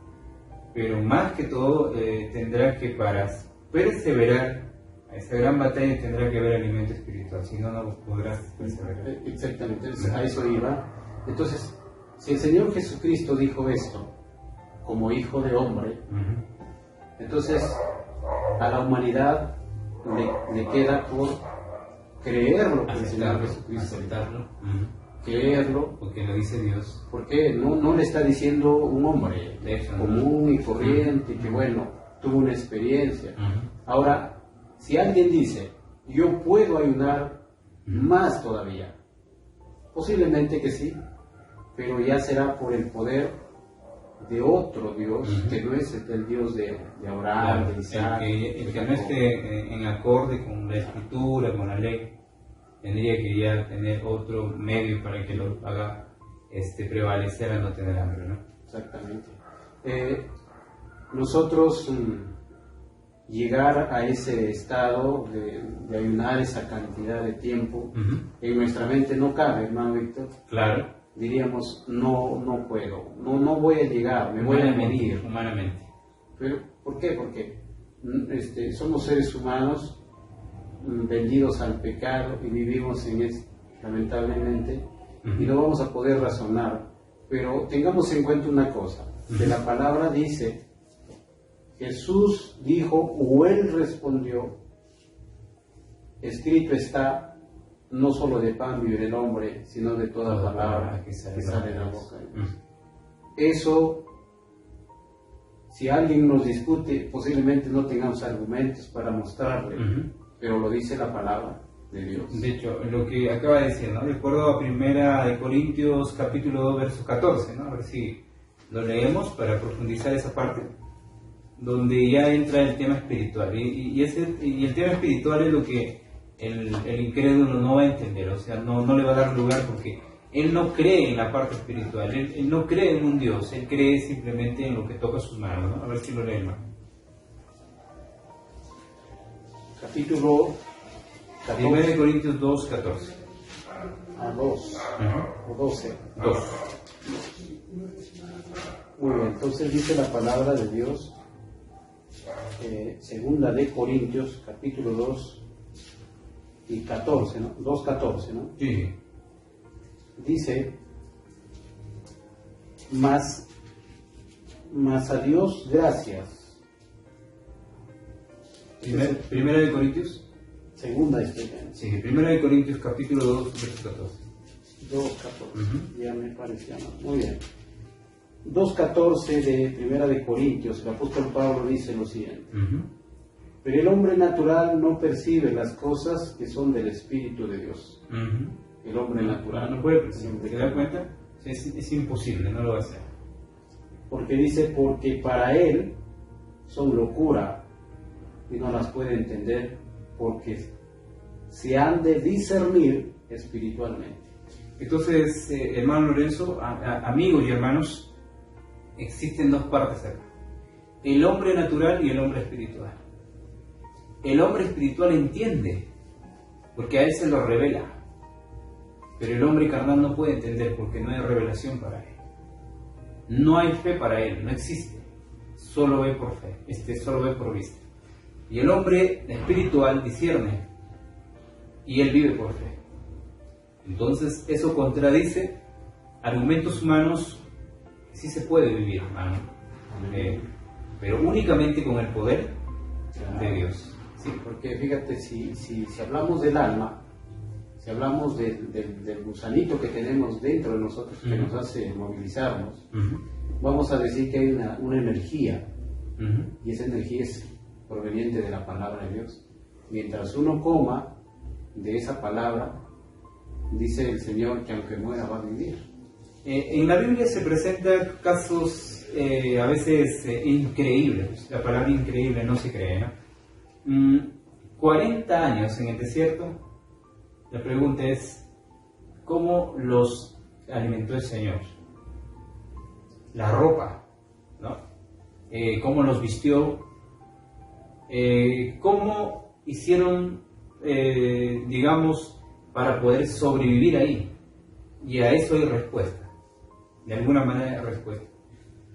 pero más que todo tendrá que, para perseverar a esa gran batalla, tendrá que haber alimento espiritual, si no, no podrás perseverar. Exactamente, a eso iba. Entonces, si el Señor Jesucristo dijo esto como hijo de hombre, entonces a la humanidad le queda por creerlo que el Señor Jesucristo, aceptarlo, creerlo, porque lo dice Dios. porque no le está diciendo un hombre De hecho, común y corriente que bueno, tuvo una experiencia. Ahora, si alguien dice, yo puedo ayudar más todavía, posiblemente que sí, pero ya será por el poder de otro Dios, que no es el Dios de Abraham, de Isaac. El que no esté en acorde con la escritura, con la ley, tendría que ya tener otro medio para que lo haga prevalecer a no tener hambre, ¿no? Exactamente. Nosotros llegar a ese estado de ayunar esa cantidad de tiempo, en nuestra mente no cabe, hermano Víctor. Claro. Diríamos, no puedo, no voy a llegar, me voy a morir. Humanamente. ¿Pero por qué? Porque somos seres humanos vendidos al pecado y vivimos en eso, lamentablemente, y no vamos a poder razonar. Pero tengamos en cuenta una cosa, que la palabra dice, Jesús dijo, o él respondió, escrito está, no solo de pan vive el hombre, sino de toda palabra que sale de la boca de Dios. Eso, si alguien nos discute, posiblemente no tengamos argumentos para mostrarle, pero lo dice la palabra de Dios. De hecho, lo que acaba de decir, ¿no? De acuerdo a 1 Corintios capítulo 2, verso 14, ¿no? A ver si lo leemos para profundizar esa parte, donde ya entra el tema espiritual. Y el tema espiritual es lo que el incrédulo no va a entender, o sea, no le va a dar lugar porque él no cree en la parte espiritual, él no cree en un Dios, él cree simplemente en lo que toca sus manos, ¿no? A ver si lo leemos. Capítulo 1 Corintios 2, 14. A 2 o 12. 2. Muy bien, entonces dice la palabra de Dios, segunda de Corintios, capítulo 2 y 14, ¿no? 2:14, ¿no? Sí. Dice, mas a Dios gracias. Primera de Corintios. Segunda Sí, 1 Corintios capítulo 2, verso 14. 2:14, ya me parecía mal. Muy bien. 2:14 de Primera de Corintios, el apóstol Pablo dice lo siguiente. Pero el hombre natural no percibe las cosas que son del Espíritu de Dios. El hombre natural. No puede percibir, ¿se da cuenta? Es imposible, no lo va a hacer. Porque dice, porque para él son locura y no las puede entender porque se han de discernir espiritualmente. Entonces, hermano Lorenzo, amigos y hermanos, existen dos partes acá. El hombre natural y el hombre espiritual. El hombre espiritual entiende, porque a él se lo revela. Pero el hombre carnal no puede entender porque no hay revelación para él. No hay fe para él, no existe. Solo ve por fe, solo ve por vista. Y el hombre espiritual discierne y él vive por fe. Entonces eso contradice argumentos humanos que sí se puede vivir, hermano. Pero únicamente con el poder de Dios. Sí, porque fíjate, si hablamos del alma, si hablamos del gusanito que tenemos dentro de nosotros que nos hace movilizarnos, vamos a decir que hay una energía, y esa energía es proveniente de la palabra de Dios. Mientras uno coma de esa palabra, dice el Señor que aunque muera va a vivir. En la Biblia se presentan casos a veces increíbles. La palabra increíble no se cree, ¿no? 40 años en el desierto. La pregunta es, ¿cómo los alimentó el Señor? La ropa, ¿no? ¿Cómo los vistió? ¿Cómo hicieron, digamos, para poder sobrevivir ahí? Y a eso hay respuesta. De alguna manera hay respuesta.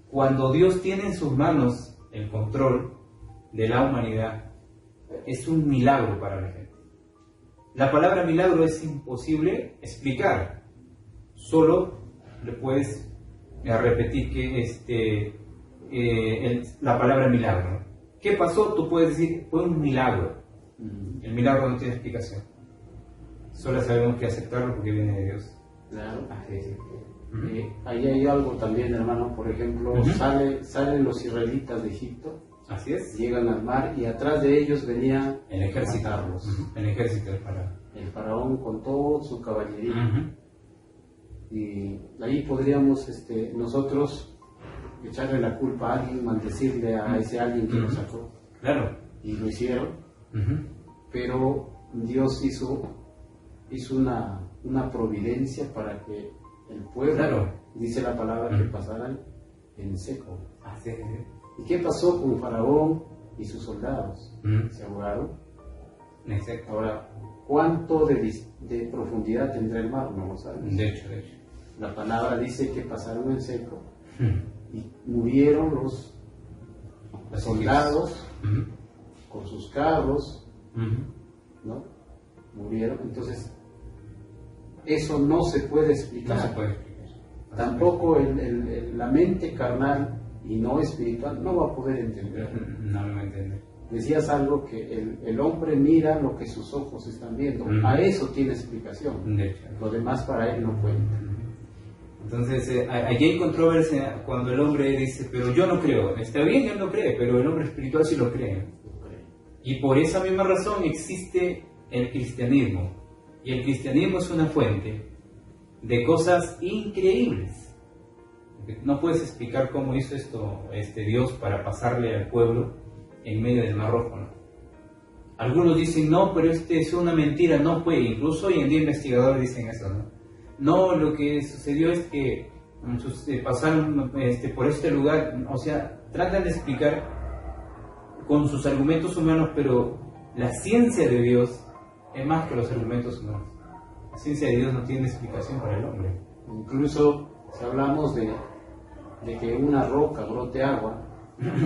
Cuando Dios tiene en sus manos el control de la humanidad, es un milagro para la gente. La palabra milagro es imposible explicar. Solo le puedes repetir que la palabra milagro, ¿no? ¿Qué pasó? Tú puedes decir, fue un milagro. El milagro no tiene explicación. Solo sabemos que aceptarlo porque viene de Dios. Claro. Ahí hay algo también, hermano. Por ejemplo, salen los israelitas de Egipto. Así es. Llegan al mar y atrás de ellos venía el ejército. A matarlos. El ejército del faraón. El faraón con toda su caballería. Y ahí podríamos nosotros echarle la culpa a alguien, maldecirle a ese alguien que lo sacó. Claro. Y lo hicieron. Pero Dios hizo una providencia para que el pueblo, claro, dice la palabra, que pasaran en seco. Así es. ¿Y qué pasó con Faraón y sus soldados? Se ahogaron. Exacto. Ahora, ¿cuánto de profundidad tendrá el mar? No lo sabemos. De hecho. La palabra dice que pasaron en seco y murieron los soldados con sus carros, ¿no? Murieron. Entonces, eso no se puede explicar. No se puede explicar. Tampoco la mente carnal y no espiritual no va a poder entender. No me entiende. Decías algo que el hombre mira lo que sus ojos están viendo. A eso tiene explicación. De hecho. Lo demás para él no cuenta. Entonces, allí hay controversia cuando el hombre dice, pero yo no creo. Está bien, él no cree, pero el hombre espiritual sí lo cree. Y por esa misma razón existe el cristianismo. Y el cristianismo es una fuente de cosas increíbles. No puedes explicar cómo hizo esto Dios para pasarle al pueblo en medio del Mar Rojo, ¿no? Algunos dicen, no, pero es una mentira, no fue. Incluso hoy en día investigadores dicen eso, ¿no? No, lo que sucedió es que pasaron por este lugar, o sea, tratan de explicar con sus argumentos humanos, pero la ciencia de Dios es más que los argumentos humanos. La ciencia de Dios no tiene explicación para el hombre. Incluso si hablamos de que una roca brote agua,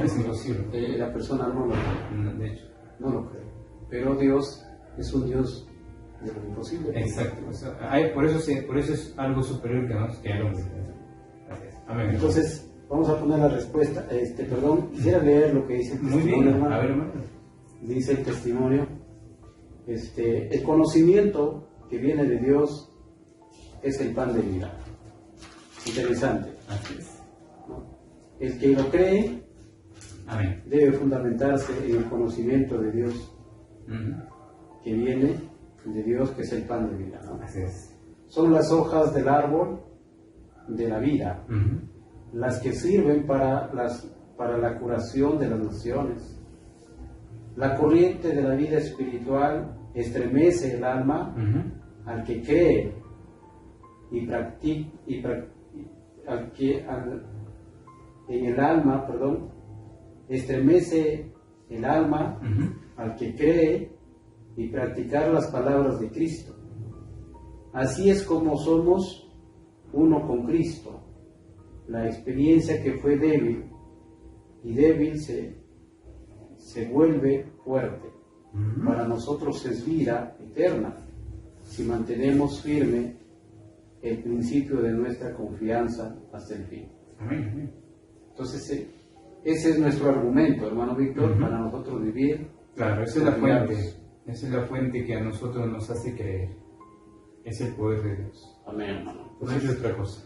es imposible. La persona no lo cree. De hecho. No lo cree. Pero Dios es un Dios de lo imposible. Exacto. Por eso es algo superior que el hombre. Gracias. Amén. Entonces, vamos a poner la respuesta. Quisiera leer lo que dice el testimonio. Muy bien, hermano. a ver, hermano. Dice el testimonio, el conocimiento que viene de Dios es el pan de vida. Interesante. Así es. ¿No? El que lo cree, amén, debe fundamentarse en el conocimiento de Dios, que viene de Dios, que es el pan de vida, ¿no? Así es. Son las hojas del árbol de la vida, las que sirven para la curación de las naciones. La corriente de la vida espiritual estremece el alma al que cree en el alma, estremece el alma al que cree y practicar las palabras de Cristo. Así es como somos uno con Cristo. La experiencia que fue débil se vuelve fuerte. Para nosotros es vida eterna si mantenemos firme el principio de nuestra confianza hasta el fin. Amén. Entonces, ese es nuestro argumento, hermano Víctor, Ujú. para nosotros vivir. Claro, esa es la confiados. fuente. Esa es la fuente que a nosotros nos hace creer. Es el poder de Dios. Amén, hermano. No hay otra cosa.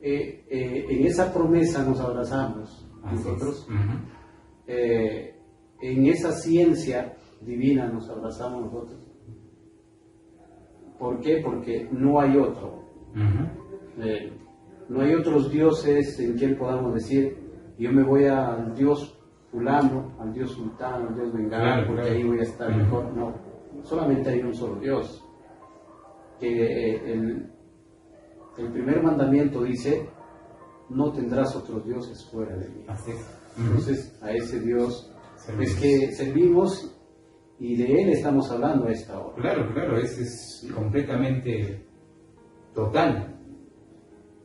En esa promesa nos abrazamos Así es. nosotros. Ujú. En esa ciencia divina nos abrazamos nosotros. ¿Por qué? Porque no hay otro. Ujú. No hay otros dioses en quien podamos decir, yo me voy al Dios fulano, al Dios sultán, al Dios vengano, Claro, porque claro. ahí voy a estar Ujú. mejor. No, solamente hay un solo Dios. El primer mandamiento dice, no tendrás otros dioses fuera de mí. Así es. Entonces, a ese Dios Servimos. es que servimos y de Él estamos hablando a esta hora. Claro, claro, ese es completamente total.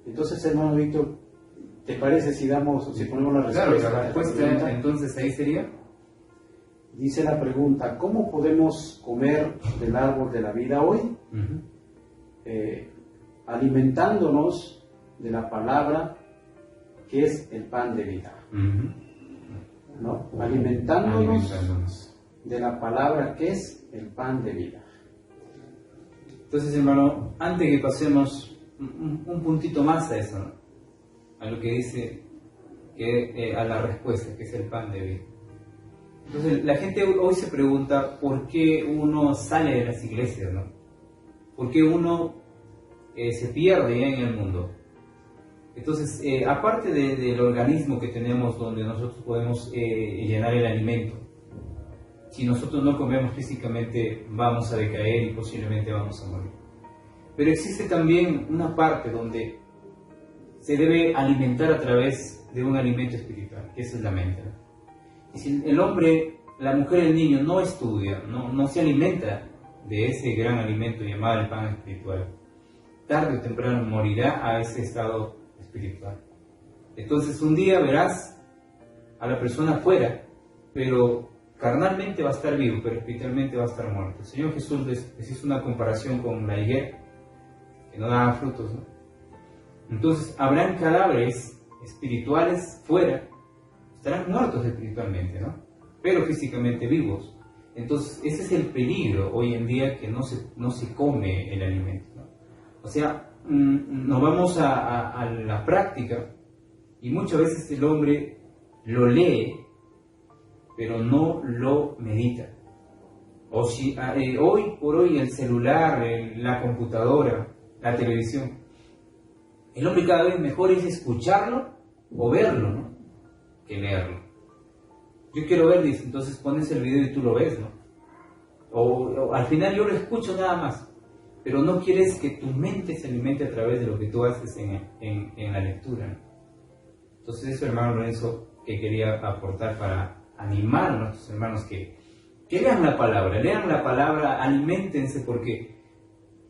Entonces, hermano Víctor, ¿te parece si ponemos la Claro, respuesta? la a esta respuesta pregunta? entonces ahí sería. Dice la pregunta, ¿cómo podemos comer del árbol de la vida hoy? Ujú. Alimentándonos de la palabra que es el pan de vida, Ujú. ¿no? Alimentándonos Alimentándonos. de la palabra que es el pan de vida. Entonces, hermano, antes que pasemos un puntito más a eso, ¿no? A lo que dice, a la respuesta, que es el pan de vida. Entonces, la gente hoy se pregunta por qué uno sale de las iglesias, ¿no? ¿Por qué uno se pierde ya en el mundo? Entonces, aparte del organismo que tenemos donde nosotros podemos llenar el alimento, si nosotros no comemos físicamente vamos a decaer y posiblemente vamos a morir. Pero existe también una parte donde se debe alimentar a través de un alimento espiritual, que esa es la mente, ¿no? Y si el hombre, la mujer, el niño no estudia, no se alimenta de ese gran alimento llamado el pan espiritual, tarde o temprano morirá a ese estado espiritual. Entonces un día verás a la persona afuera, pero carnalmente va a estar vivo, pero espiritualmente va a estar muerto. El Señor Jesús les hizo una comparación con la higuera, que no daba frutos, ¿no? Entonces habrán cadáveres espirituales fuera, estarán muertos espiritualmente, ¿no? Pero físicamente vivos. Entonces ese es el peligro hoy en día, que no se come el alimento, ¿no? O sea, nos vamos a la práctica y muchas veces el hombre lo lee, pero no lo medita. O si hoy por hoy el celular, la computadora, la televisión, el hombre cada vez mejor es escucharlo o verlo, ¿no? Que leerlo. Yo quiero ver, dice, entonces pones el video y tú lo ves, ¿no? O al final yo lo escucho nada más, pero no quieres que tu mente se alimente a través de lo que tú haces en la lectura, ¿no? Entonces eso, hermano Lorenzo, que quería aportar para animar a nuestros hermanos que lean la palabra, aliméntense, porque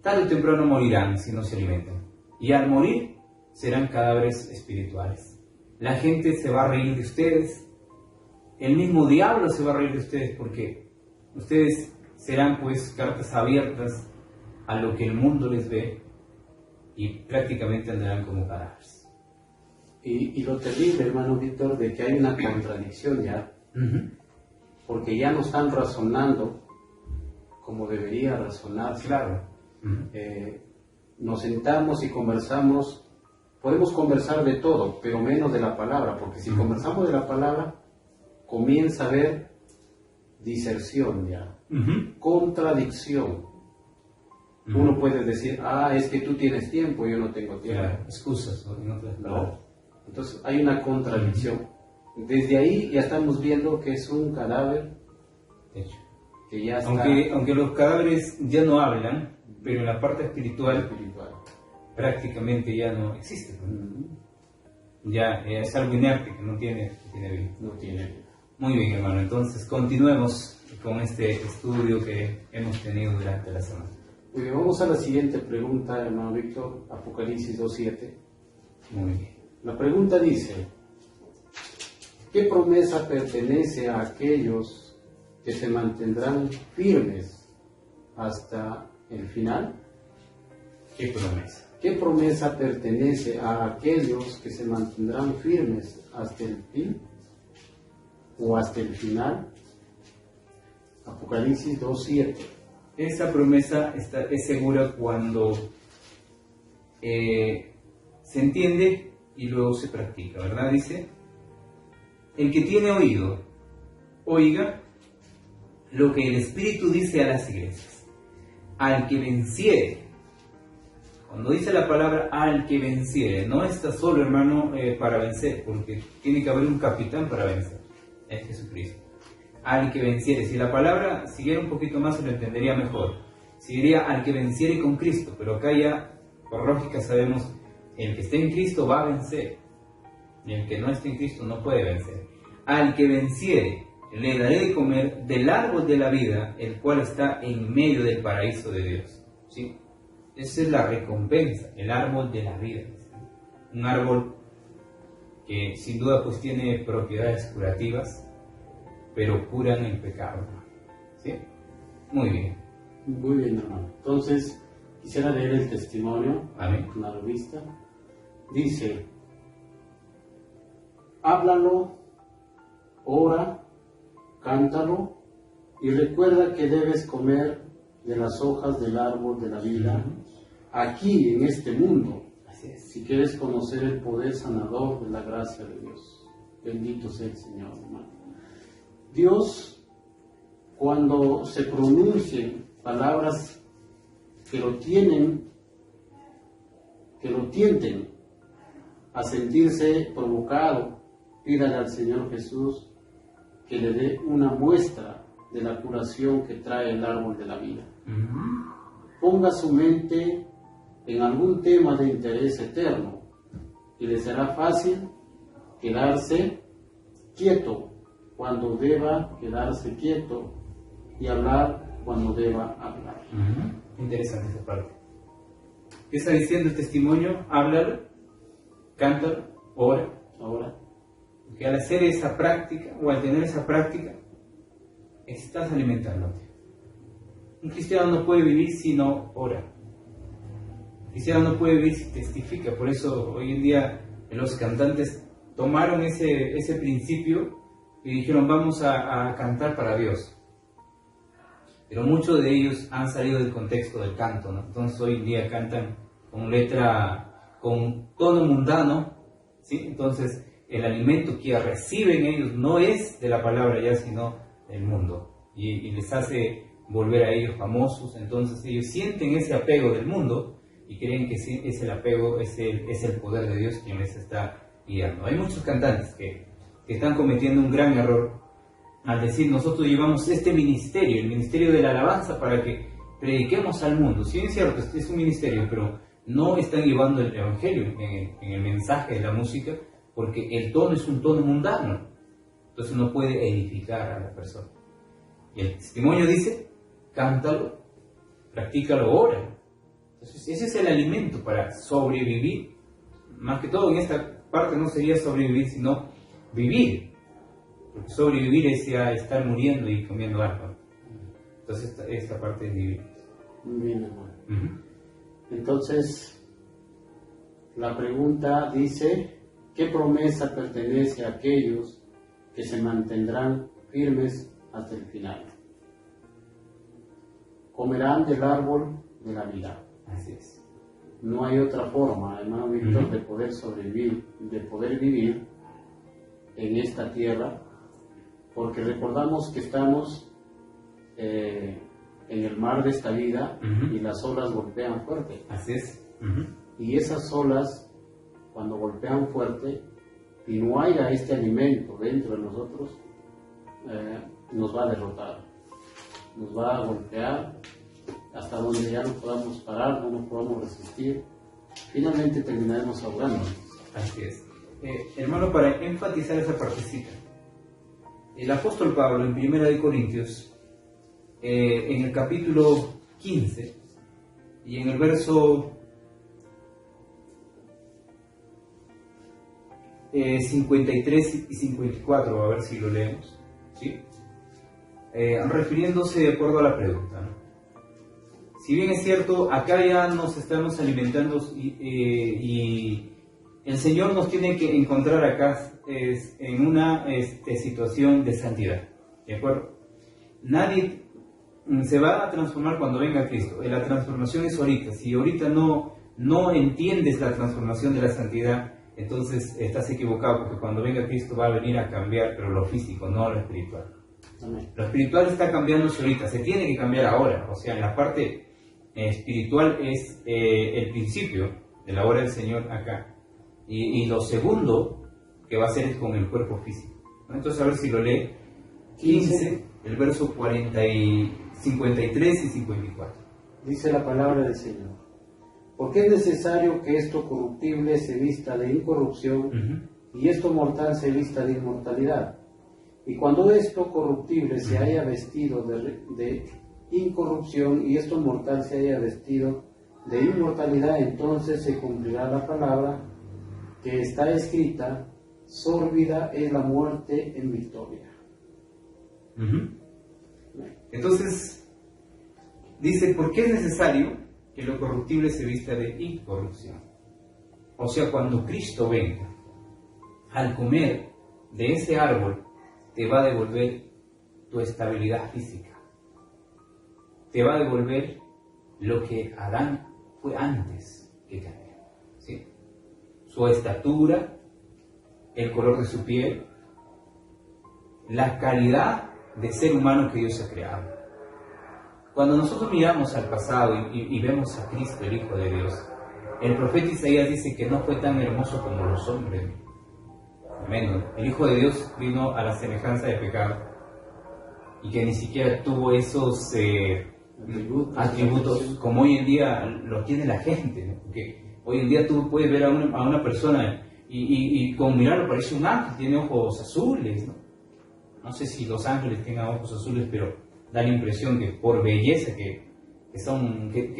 tarde o temprano morirán si no se alimentan. Y al morir serán cadáveres espirituales. La gente se va a reír de ustedes, el mismo diablo se va a reír de ustedes, porque ustedes serán pues cartas abiertas a lo que el mundo les ve y prácticamente andarán como cadáveres. Y lo terrible, hermano Víctor, de que hay una contradicción ya, porque ya no están razonando como debería razonarse. Claro. Nos sentamos y conversamos, podemos conversar de todo, pero menos de la palabra, porque si conversamos de la palabra, comienza a haber diserción ya, contradicción. Uno puede decir, es que tú tienes tiempo, yo no tengo tiempo. Claro, excusas, No. Entonces hay una contradicción. Desde ahí ya estamos viendo que es un cadáver De hecho. que ya está Aunque los cadáveres ya no hablan, pero en la parte espiritual prácticamente ya no existe, ¿no? Ya es algo inerte que no tiene vida. No tiene. Muy bien, hermano. Entonces continuemos con este estudio que hemos tenido durante la semana. Muy bien, vamos a la siguiente pregunta, hermano Víctor, Apocalipsis 2:7. Muy bien. La pregunta dice, ¿qué promesa pertenece a aquellos que se mantendrán firmes hasta el final? ¿Qué promesa? ¿Qué promesa pertenece a aquellos que se mantendrán firmes hasta el fin? o hasta el final. Apocalipsis 2:7. Esa promesa es segura cuando se entiende y luego se practica, ¿verdad? Dice, el que tiene oído, oiga lo que el Espíritu dice a las iglesias. Al que venciere, cuando dice la palabra al que venciere, no está solo, hermano, para vencer, porque tiene que haber un capitán para vencer, es Jesucristo. Al que venciere, si la palabra siguiera un poquito más se lo entendería mejor, si diría al que venciere con Cristo, pero acá ya por lógica sabemos, el que esté en Cristo va a vencer, y el que no esté en Cristo no puede vencer. Al que venciere, le daré de comer del árbol de la vida, el cual está en medio del paraíso de Dios. ¿Sí? Esa es la recompensa, el árbol de la vida. Un árbol que sin duda pues tiene propiedades curativas, pero curan el pecado. ¿Sí? Muy bien. Muy bien, hermano. Entonces, quisiera leer el testimonio. Amén. Una revista. Dice, háblalo, ora, cántalo y recuerda que debes comer de las hojas del árbol de la vida aquí en este mundo. Así es. Si quieres conocer el poder sanador de la gracia de Dios. Bendito sea el Señor, hermano. Dios, cuando se pronuncien palabras que lo tienten a sentirse provocado, pídale al Señor Jesús que le dé una muestra de la curación que trae el árbol de la vida. Ponga su mente en algún tema de interés eterno y le será fácil quedarse quieto cuando deba quedarse quieto y hablar cuando deba hablar. Interesante esa parte. ¿Qué está diciendo el testimonio? Háblalo, cántalo, ora. Ahora, Porque al hacer esa práctica, o al tener esa práctica, estás alimentándote. Un cristiano no puede vivir si no ora. Un cristiano no puede vivir si testifica. Por eso hoy en día los cantantes tomaron ese principio y dijeron vamos a cantar para Dios. Pero muchos de ellos han salido del contexto del canto, ¿no? Entonces hoy en día cantan con letra, con tono mundano, ¿sí? Entonces el alimento que reciben ellos no es de la palabra ya, sino del mundo. Y les hace volver a ellos famosos. Entonces ellos sienten ese apego del mundo y creen que es el apego, es el poder de Dios quien les está guiando. Hay muchos cantantes que están cometiendo un gran error al decir nosotros llevamos este ministerio, el ministerio de la alabanza, para que prediquemos al mundo. Sí, es cierto, es un ministerio, pero no están llevando el evangelio en el mensaje de la música, porque el tono es un tono mundano, entonces no puede edificar a la persona. Y el testimonio dice, cántalo, practícalo, ora. Entonces ese es el alimento para sobrevivir. Más que todo en esta parte no sería sobrevivir, sino vivir. Porque sobrevivir es ya estar muriendo y comiendo algo. Entonces esta parte es vivir. muy bien, hermano. Entonces, la pregunta dice, ¿qué promesa pertenece a aquellos que se mantendrán firmes hasta el final? Comerán del árbol de la vida. Así es. No hay otra forma, hermano Víctor, de poder sobrevivir, de poder vivir en esta tierra, porque recordamos que estamos en el mar de esta vida y las olas golpean fuerte. Así es. Y esas olas, cuando golpean fuerte y no haya este alimento dentro de nosotros, nos va a derrotar, nos va a golpear hasta donde ya no podamos parar, no nos podamos resistir, finalmente terminaremos ahogándonos. Así es. Hermano, para enfatizar esa partecita, el apóstol Pablo en 1 Corintios, en el capítulo 15 y en el verso 53 y 54, a ver si lo leemos, ¿sí? Refiriéndose de acuerdo a la pregunta, ¿no? Si bien es cierto, acá ya nos estamos alimentando y el Señor nos tiene que encontrar acá en una situación de santidad, ¿de acuerdo? Nadie se va a transformar cuando venga Cristo. La transformación es ahorita. Si ahorita no entiendes la transformación de la santidad, entonces estás equivocado, porque cuando venga Cristo va a venir a cambiar, pero lo físico, no lo espiritual. Amén. Lo espiritual está cambiando ahorita, se tiene que cambiar ahora. O sea, en la parte espiritual es el principio de la obra del Señor acá. Y lo segundo que va a hacer es con el cuerpo físico, ¿no? Entonces, a ver si lo lee 15, el verso 53 y 54. Dice la palabra del Señor: porque es necesario que esto corruptible se vista de incorrupción, y esto mortal se vista de inmortalidad. Y cuando esto corruptible se haya vestido de incorrupción, y esto mortal se haya vestido de inmortalidad, entonces se cumplirá la palabra que está escrita: sórbida es la muerte en victoria. Entonces, dice, ¿por qué es necesario que lo corruptible se vista de incorrupción? O sea, cuando Cristo venga, al comer de ese árbol, te va a devolver tu estabilidad física. Te va a devolver lo que Adán fue antes que cambió, ¿sí? Su estatura, el color de su piel, la calidad de ser humano que Dios ha creado. Cuando nosotros miramos al pasado y vemos a Cristo, el Hijo de Dios, el profeta Isaías dice que no fue tan hermoso como los hombres. Amén. El Hijo de Dios vino a la semejanza de pecado y que ni siquiera tuvo esos atributos como hoy en día lo tiene la gente, ¿no? Porque hoy en día tú puedes ver a una persona y con mirarlo parece un ángel, tiene ojos azules, ¿no? No sé si los ángeles tengan ojos azules, pero da la impresión que por belleza que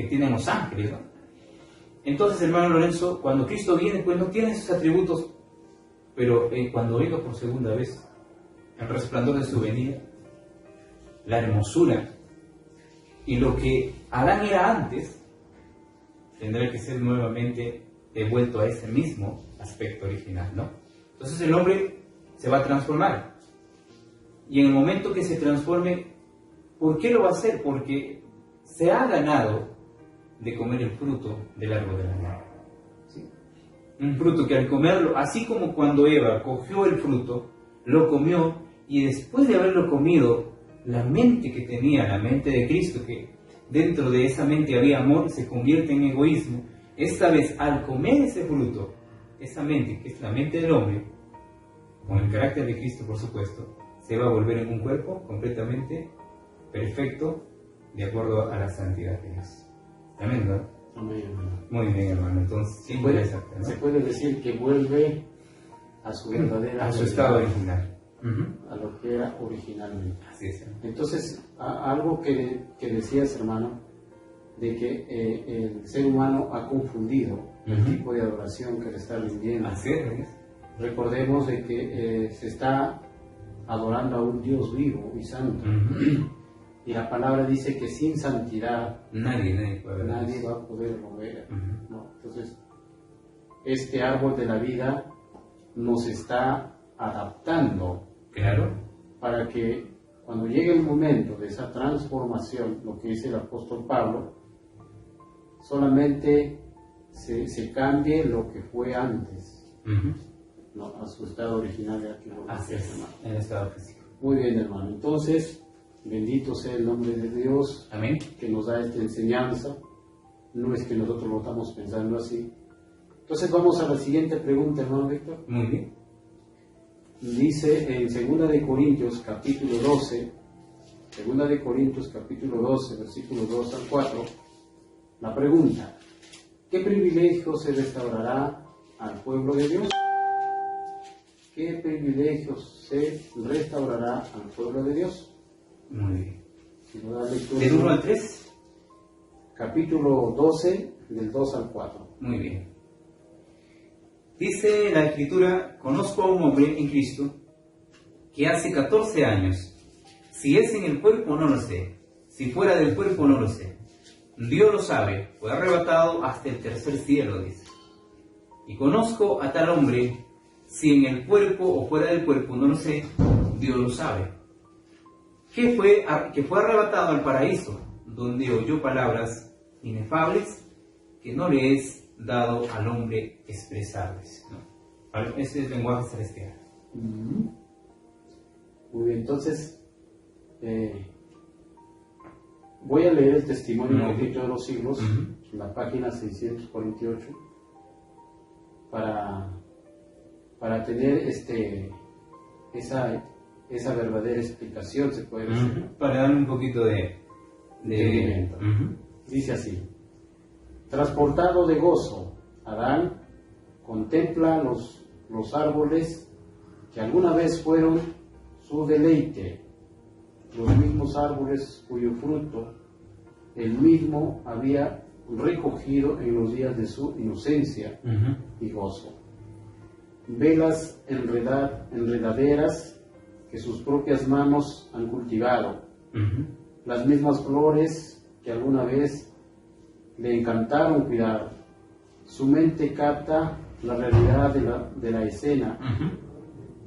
tienen los ángeles, ¿no? Entonces, hermano Lorenzo, cuando Cristo viene, pues no tiene esos atributos, pero cuando venga por segunda vez, el resplandor de su venida, la hermosura y lo que Adán era antes, tendrá que ser nuevamente devuelto a ese mismo aspecto original, ¿no? Entonces el hombre se va a transformar. Y en el momento que se transforme, ¿por qué lo va a hacer? Porque se ha ganado de comer el fruto del árbol de la vida, ¿sí? Un fruto que al comerlo, así como cuando Eva cogió el fruto, lo comió, y después de haberlo comido, la mente que tenía, la mente de Cristo, que dentro de esa mente había amor, se convierte en egoísmo. Esta vez, al comer ese fruto, esa mente, que es la mente del hombre, con el carácter de Cristo, por supuesto, se va a volver en un cuerpo completamente perfecto, de acuerdo a la santidad de Dios. Amén, ¿no? Amén, hermano. Muy bien, hermano. Entonces, Se puede decir que vuelve a su verdadera, a su estado original, a lo que era originalmente. Así es. Entonces, algo que decías, hermano, de que el ser humano ha confundido el tipo de adoración que le está rindiendo. Así es. Recordemos de que se está adorando a un Dios vivo y santo. Y la palabra dice que sin santidad nadie va a poder mover. ¿No? Entonces, este árbol de la vida nos está adaptando, claro, para que cuando llegue el momento de esa transformación, lo que dice el apóstol Pablo, solamente se cambie lo que fue antes, ¿no? A su estado original de aquí. Así es, en el estado físico. Muy bien, hermano. Entonces, bendito sea el nombre de Dios. Amén. Que nos da esta enseñanza. No es que nosotros lo estamos pensando así. Entonces vamos a la siguiente pregunta, hermano Víctor. Muy bien. Dice en 2 de Corintios capítulo 12, 2 de Corintios capítulo 12, versículos 2 al 4, la pregunta: ¿qué privilegio se restaurará al pueblo de Dios? ¿Qué privilegios se restaurará al pueblo de Dios? Muy bien. Si no da lectura, ¿Del 1 al 3? Capítulo 12, del 2 al 4. Muy bien. Dice la Escritura: conozco a un hombre en Cristo que hace 14 años, si es en el cuerpo no lo sé, si fuera del cuerpo no lo sé, Dios lo sabe, fue arrebatado hasta el tercer cielo, dice. Y conozco a tal hombre, si en el cuerpo o fuera del cuerpo, no lo sé, Dios lo sabe. Que fue arrebatado al paraíso, donde oyó palabras inefables que no le es dado al hombre expresarles, ¿no? Ese es el lenguaje celestial. Muy bien, entonces voy a leer el testimonio del Espíritu de los siglos, en la página 648, para tener esa verdadera explicación, se puede decir, ¿no? Para darle un poquito de entendimiento. Dice así: transportado de gozo, Adán contempla los árboles que alguna vez fueron su deleite, los mismos árboles cuyo fruto él mismo había recogido en los días de su inocencia y gozo. Ve las enredaderas que sus propias manos han cultivado, las mismas flores que alguna vez le encantaron cuidar. Su mente capta la realidad de la escena,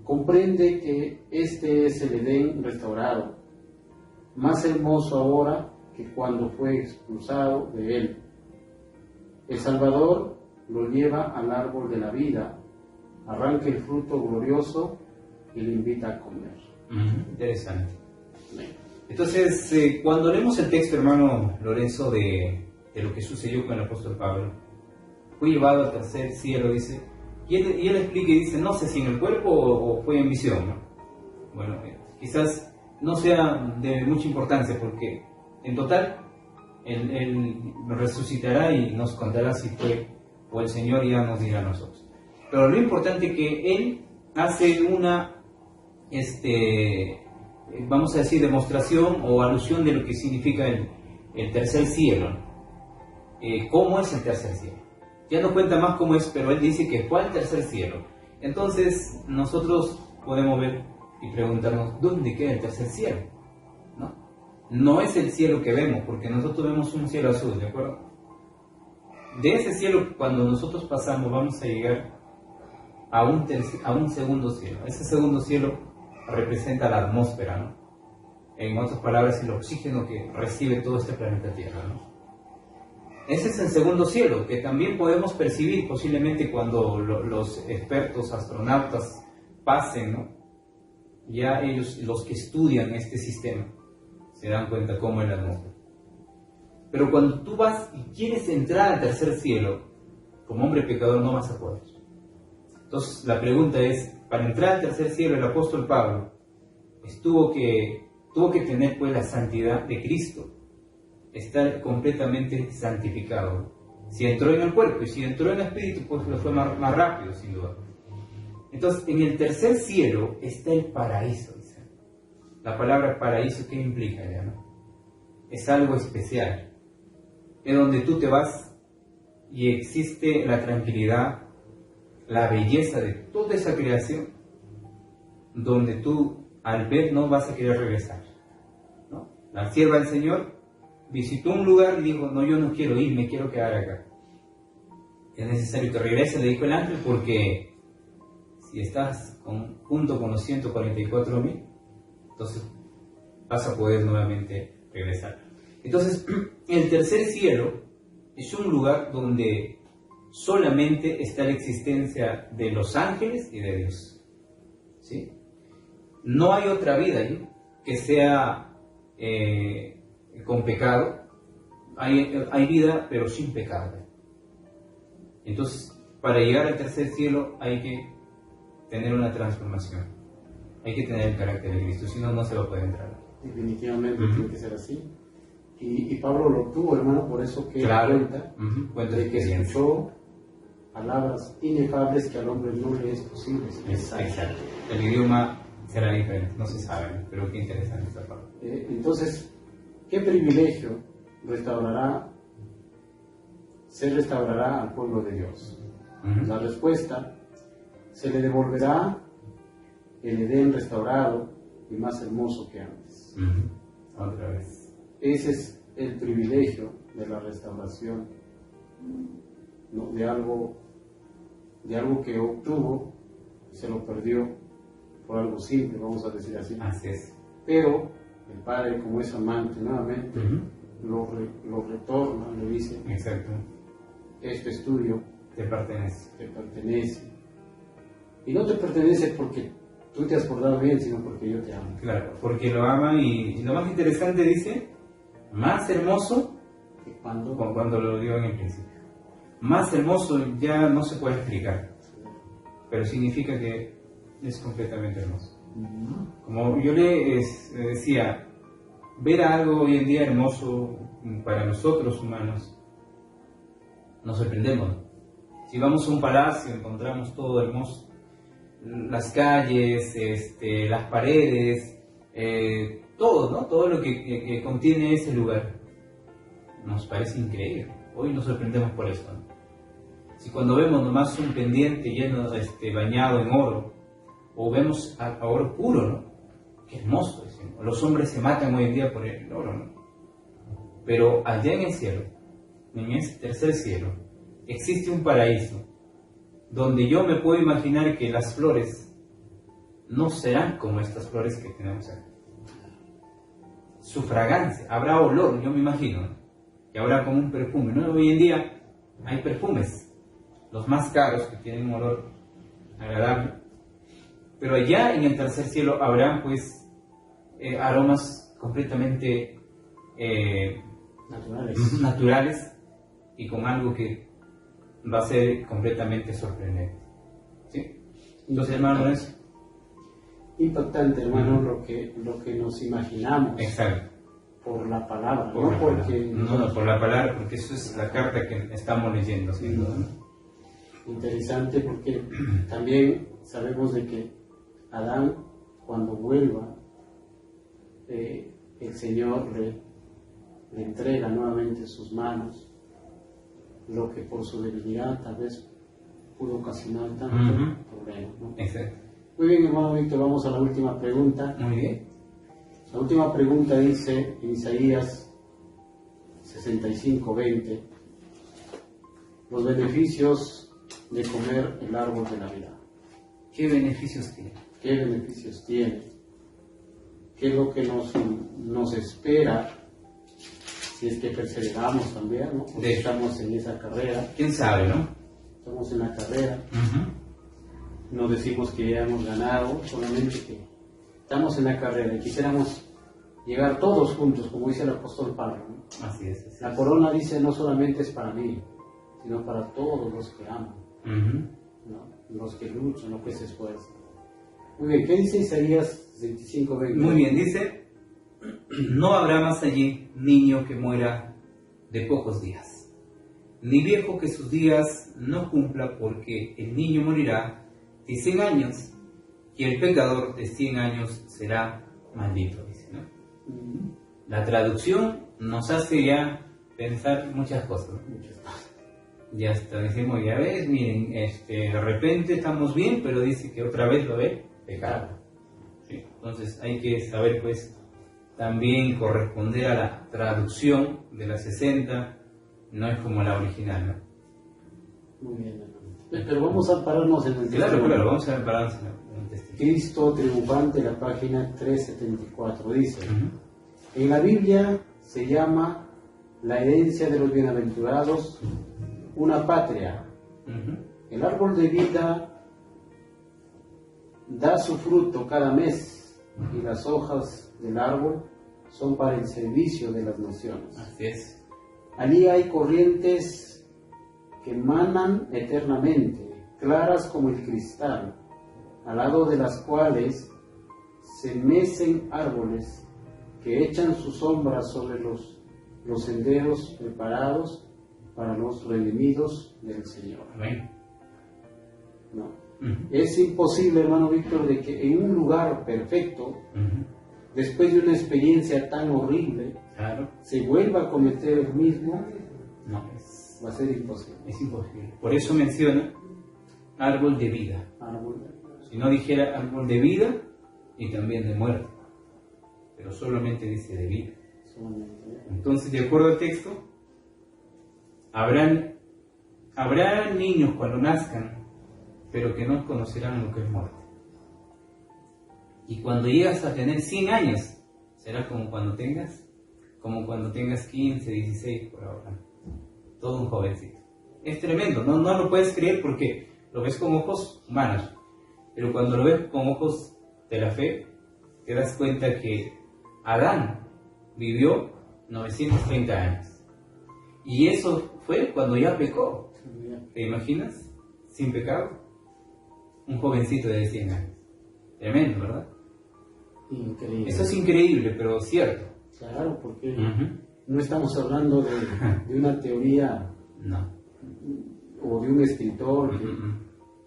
comprende que este es el Edén restaurado, más hermoso ahora que cuando fue expulsado de él. El Salvador lo lleva al árbol de la vida, arranca el fruto glorioso y le invita a comer. Interesante. Entonces, cuando leemos el texto, hermano Lorenzo, de lo que sucedió con el apóstol Pablo, fue llevado al tercer cielo, dice, y él explica y dice, no sé si en el cuerpo o fue en visión, ¿no? Bueno, quizás no sea de mucha importancia, porque en total él resucitará y nos contará si fue o el Señor ya nos dirá a nosotros. Pero lo importante es que él hace una vamos a decir, demostración o alusión de lo que significa el tercer cielo. ¿Cómo es el tercer cielo? Ya no cuenta más cómo es, pero él dice que fue al tercer cielo. Entonces nosotros podemos ver y preguntarnos, ¿dónde queda el tercer cielo? No es el cielo que vemos, porque nosotros vemos un cielo azul, ¿de acuerdo? De ese cielo, cuando nosotros pasamos, vamos a llegar a un segundo cielo. Ese segundo cielo representa la atmósfera, ¿no? En otras palabras, el oxígeno que recibe todo este planeta Tierra, ¿no? Ese es el segundo cielo, que también podemos percibir posiblemente cuando los expertos astronautas pasen, ¿no? Ya ellos, los que estudian este sistema, se dan cuenta cómo es la atmósfera. Pero cuando tú vas y quieres entrar al tercer cielo, como hombre pecador no vas a poder. Entonces la pregunta es, para entrar al tercer cielo, el apóstol Pablo tuvo que tener pues la santidad de Cristo, estar completamente santificado. Si entró en el cuerpo y si entró en el espíritu, pues lo fue más rápido, sin duda. Entonces, en el tercer cielo está el paraíso, dice. La palabra paraíso, ¿qué implica ya, no? Es algo especial. Es donde tú te vas y existe la tranquilidad, la belleza de toda esa creación, donde tú al ver no vas a querer regresar, ¿no? La sierva del Señor visitó un lugar y dijo, no, yo no quiero ir, me quiero quedar acá. Es necesario que regrese, le dijo el ángel, porque si estás junto con los 144,000, entonces vas a poder nuevamente regresar. Entonces, el tercer cielo es un lugar donde solamente está la existencia de los ángeles y de Dios, ¿sí? No hay otra vida allí que sea con pecado. Hay vida, pero sin pecado. Entonces, para llegar al tercer cielo hay que tener una transformación. Hay que tener el carácter de Cristo, si no, no se va a poder entrar. Definitivamente tiene que ser así. Y Pablo lo tuvo, hermano, por eso que cuenta de que escuchó palabras inefables que al hombre no le es posible. Exacto. El idioma será diferente, no se sabe, pero qué interesante esta parte. Entonces, ¿qué privilegio se restaurará al pueblo de Dios? La respuesta: se le devolverá el Edén restaurado y más hermoso que antes. Otra vez. Ese es el privilegio de la restauración, ¿no? De algo de algo que obtuvo, se lo perdió por algo simple, vamos a decir así. Así es. Pero el padre, como es amante, nuevamente Ujú. lo retorna, le dice, Exacto. este estudio Te pertenece. te pertenece. Y no te pertenece porque tú te has portado bien, sino porque yo te amo. Claro, porque lo ama y lo más interesante dice, más hermoso Y cuando como cuando lo dio en el principio. Más hermoso ya no se puede explicar, pero significa que es completamente hermoso. Como yo le decía, ver algo hoy en día hermoso para nosotros humanos, nos sorprendemos. Si vamos a un palacio encontramos todo hermoso, las calles, las paredes, todo, ¿no? Todo lo que contiene ese lugar nos parece increíble. Hoy nos sorprendemos por eso, ¿no? Si cuando vemos nomás un pendiente lleno, bañado en oro, o vemos a oro puro, ¿no? Qué hermoso, decimos. Los hombres se matan hoy en día por el oro, ¿no? Pero allá en el cielo, en ese tercer cielo, existe un paraíso donde yo me puedo imaginar que las flores no serán como estas flores que tenemos aquí. Su fragancia, habrá olor, yo me imagino, ¿no? Que habrá como un perfume, ¿no? Hoy en día hay perfumes, los más caros, que tienen un olor agradable, pero allá en el tercer cielo habrá pues aromas completamente naturales y con algo que va a ser completamente sorprendente, ¿sí? Entonces, hermano, es impactante, hermano, lo que nos imaginamos. exacto. Por la palabra, Por no la porque... palabra. No, por la palabra, porque eso es la carta que estamos leyendo, sin duda, ¿no? Interesante porque también sabemos de que Adán, cuando vuelva, el Señor le entrega nuevamente sus manos, lo que por su debilidad tal vez pudo ocasionar tanto problema, ¿no? Exacto. Muy bien, hermano Víctor, vamos a la última pregunta. Muy bien. La última pregunta dice en Isaías 65:20, los beneficios de comer el árbol de la vida. ¿Qué beneficios tiene? ¿Qué beneficios tiene? ¿Qué es lo que nos espera si es que perseveramos también, ¿no? Porque estamos en esa carrera. ¿Quién sabe, no? Estamos en la carrera. No decimos que ya hemos ganado, solamente que estamos en la carrera y quisiéramos llegar todos juntos, como dice el apóstol Pablo, ¿no? Así es. La corona, dice, no solamente es para mí, sino para todos los que aman, ¿no? Los que luchan, los que se esfuerzan. Muy bien, ¿qué dice Isaías 65:20? Muy bien, dice, no habrá más allí niño que muera de pocos días, ni viejo que sus días no cumpla, porque el niño morirá de 100 años, y el pecador de 100 años será maldito, dice, ¿no? La traducción nos hace ya pensar muchas cosas, ¿no? Ya hasta decimos, ya ves, miren, de repente estamos bien, pero dice que otra vez lo ve pecado. ¿Sí? Entonces hay que saber, pues, también corresponder a la traducción de la 60, no es como la original, ¿no? Muy bien, hermano. Pero vamos a pararnos en el testimonio. Claro, vamos a pararnos en el testimonio. Cristo triunfante, la página 374, dice, en la Biblia se llama la herencia de los bienaventurados una patria. El árbol de vida da su fruto cada mes y las hojas del árbol son para el servicio de las naciones. Así es. Allí hay corrientes que manan eternamente, claras como el cristal, al lado de las cuales se mecen árboles que echan sus sombras sobre los senderos preparados para los redimidos del Señor. Amén. No. Es imposible, hermano Víctor, de que en un lugar perfecto, después de una experiencia tan horrible, claro, se vuelva a cometer el mismo. No, va a ser imposible. Es imposible. Por eso menciona árbol de vida. Si no dijera árbol de vida y también de muerte, pero solamente dice de vida. Entonces, de acuerdo al texto, habrá niños cuando nazcan pero que no conocerán lo que es muerte. Y cuando llegas a tener 100 años, será como cuando tengas 15, 16 por ahora. Todo un jovencito. Es tremendo, no lo puedes creer porque lo ves con ojos humanos, pero cuando lo ves con ojos de la fe, te das cuenta que Adán vivió 930 años. Y eso fue cuando ya pecó. ¿Te imaginas? Sin pecado. Un jovencito de 100 años. Tremendo, ¿verdad? Increíble. Eso es increíble, pero cierto. Claro, porque no estamos hablando de una teoría No. o de un escritor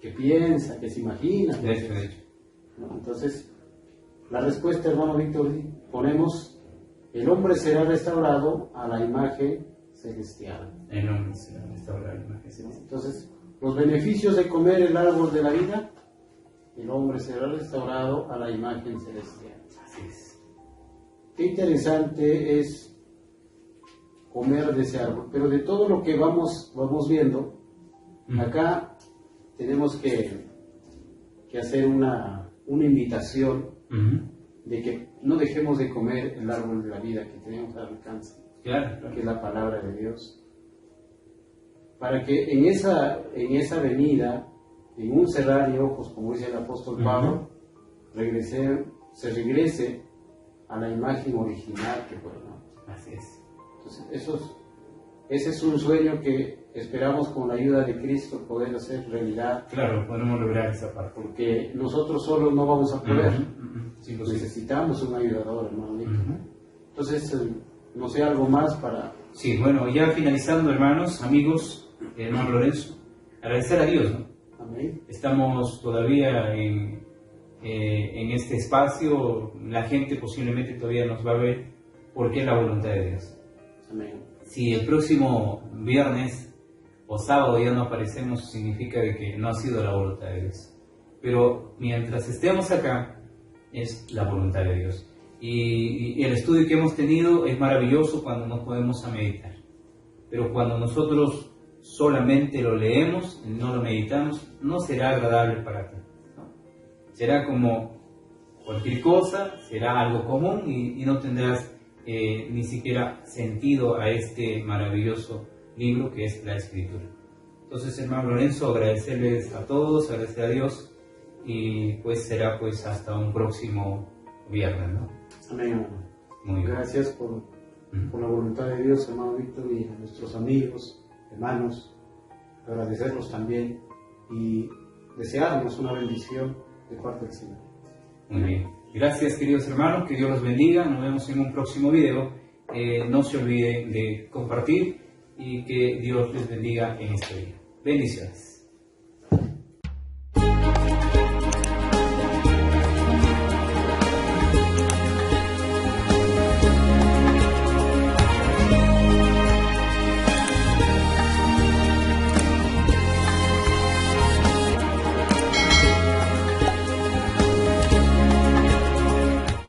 que piensa, que se imagina. De hecho. ¿No? Entonces, la respuesta, hermano Víctor, ponemos: el hombre será restaurado a la imagen celestial. El hombre será restaurado a la imagen celestial. Entonces, los beneficios de comer el árbol de la vida: el hombre será restaurado a la imagen celestial. Así es. Qué interesante es comer de ese árbol, pero de todo lo que vamos viendo, acá tenemos que hacer una invitación de que no dejemos de comer el árbol de la vida que tenemos al alcance, Claro. que es la palabra de Dios, para que en esa venida, en un cerrar de ojos, como dice el apóstol Pablo, se regrese a la imagen original que fue, ¿no? Así es. Entonces, ese es un sueño que esperamos con la ayuda de Cristo poder hacer realidad, Claro, podemos lograr esa parte. porque nosotros solos no vamos a poder. Sí, pues sí. Necesitamos un ayudador, hermano. Entonces, no sé, algo más para... Sí, bueno, ya finalizando, hermanos, amigos, hermano Lorenzo, agradecer a Dios, ¿no? Amén. Estamos todavía en este espacio, la gente posiblemente todavía nos va a ver porque es la voluntad de Dios. Amén. Si el próximo viernes o sábado ya no aparecemos, significa de que no ha sido la voluntad de Dios. Pero mientras estemos acá, es la voluntad de Dios. Y el estudio que hemos tenido es maravilloso cuando nos podemos a meditar. Pero cuando nosotros solamente lo leemos, no lo meditamos, no será agradable para ti, ¿no? Será como cualquier cosa, será algo común y no tendrás ni siquiera sentido a este maravilloso libro que es la Escritura. Entonces, hermano Lorenzo, agradecerles a todos, agradecer a Dios, y pues será pues hasta un próximo viernes, ¿no? Amén, hermano. Muy bien. Gracias por la voluntad de Dios, hermano Víctor, y a nuestros amigos, hermanos, agradecerlos también y desearnos una bendición de parte del Señor. Muy bien. Gracias, queridos hermanos, que Dios los bendiga. Nos vemos en un próximo video. No se olviden de compartir y que Dios les bendiga en este día. Bendiciones.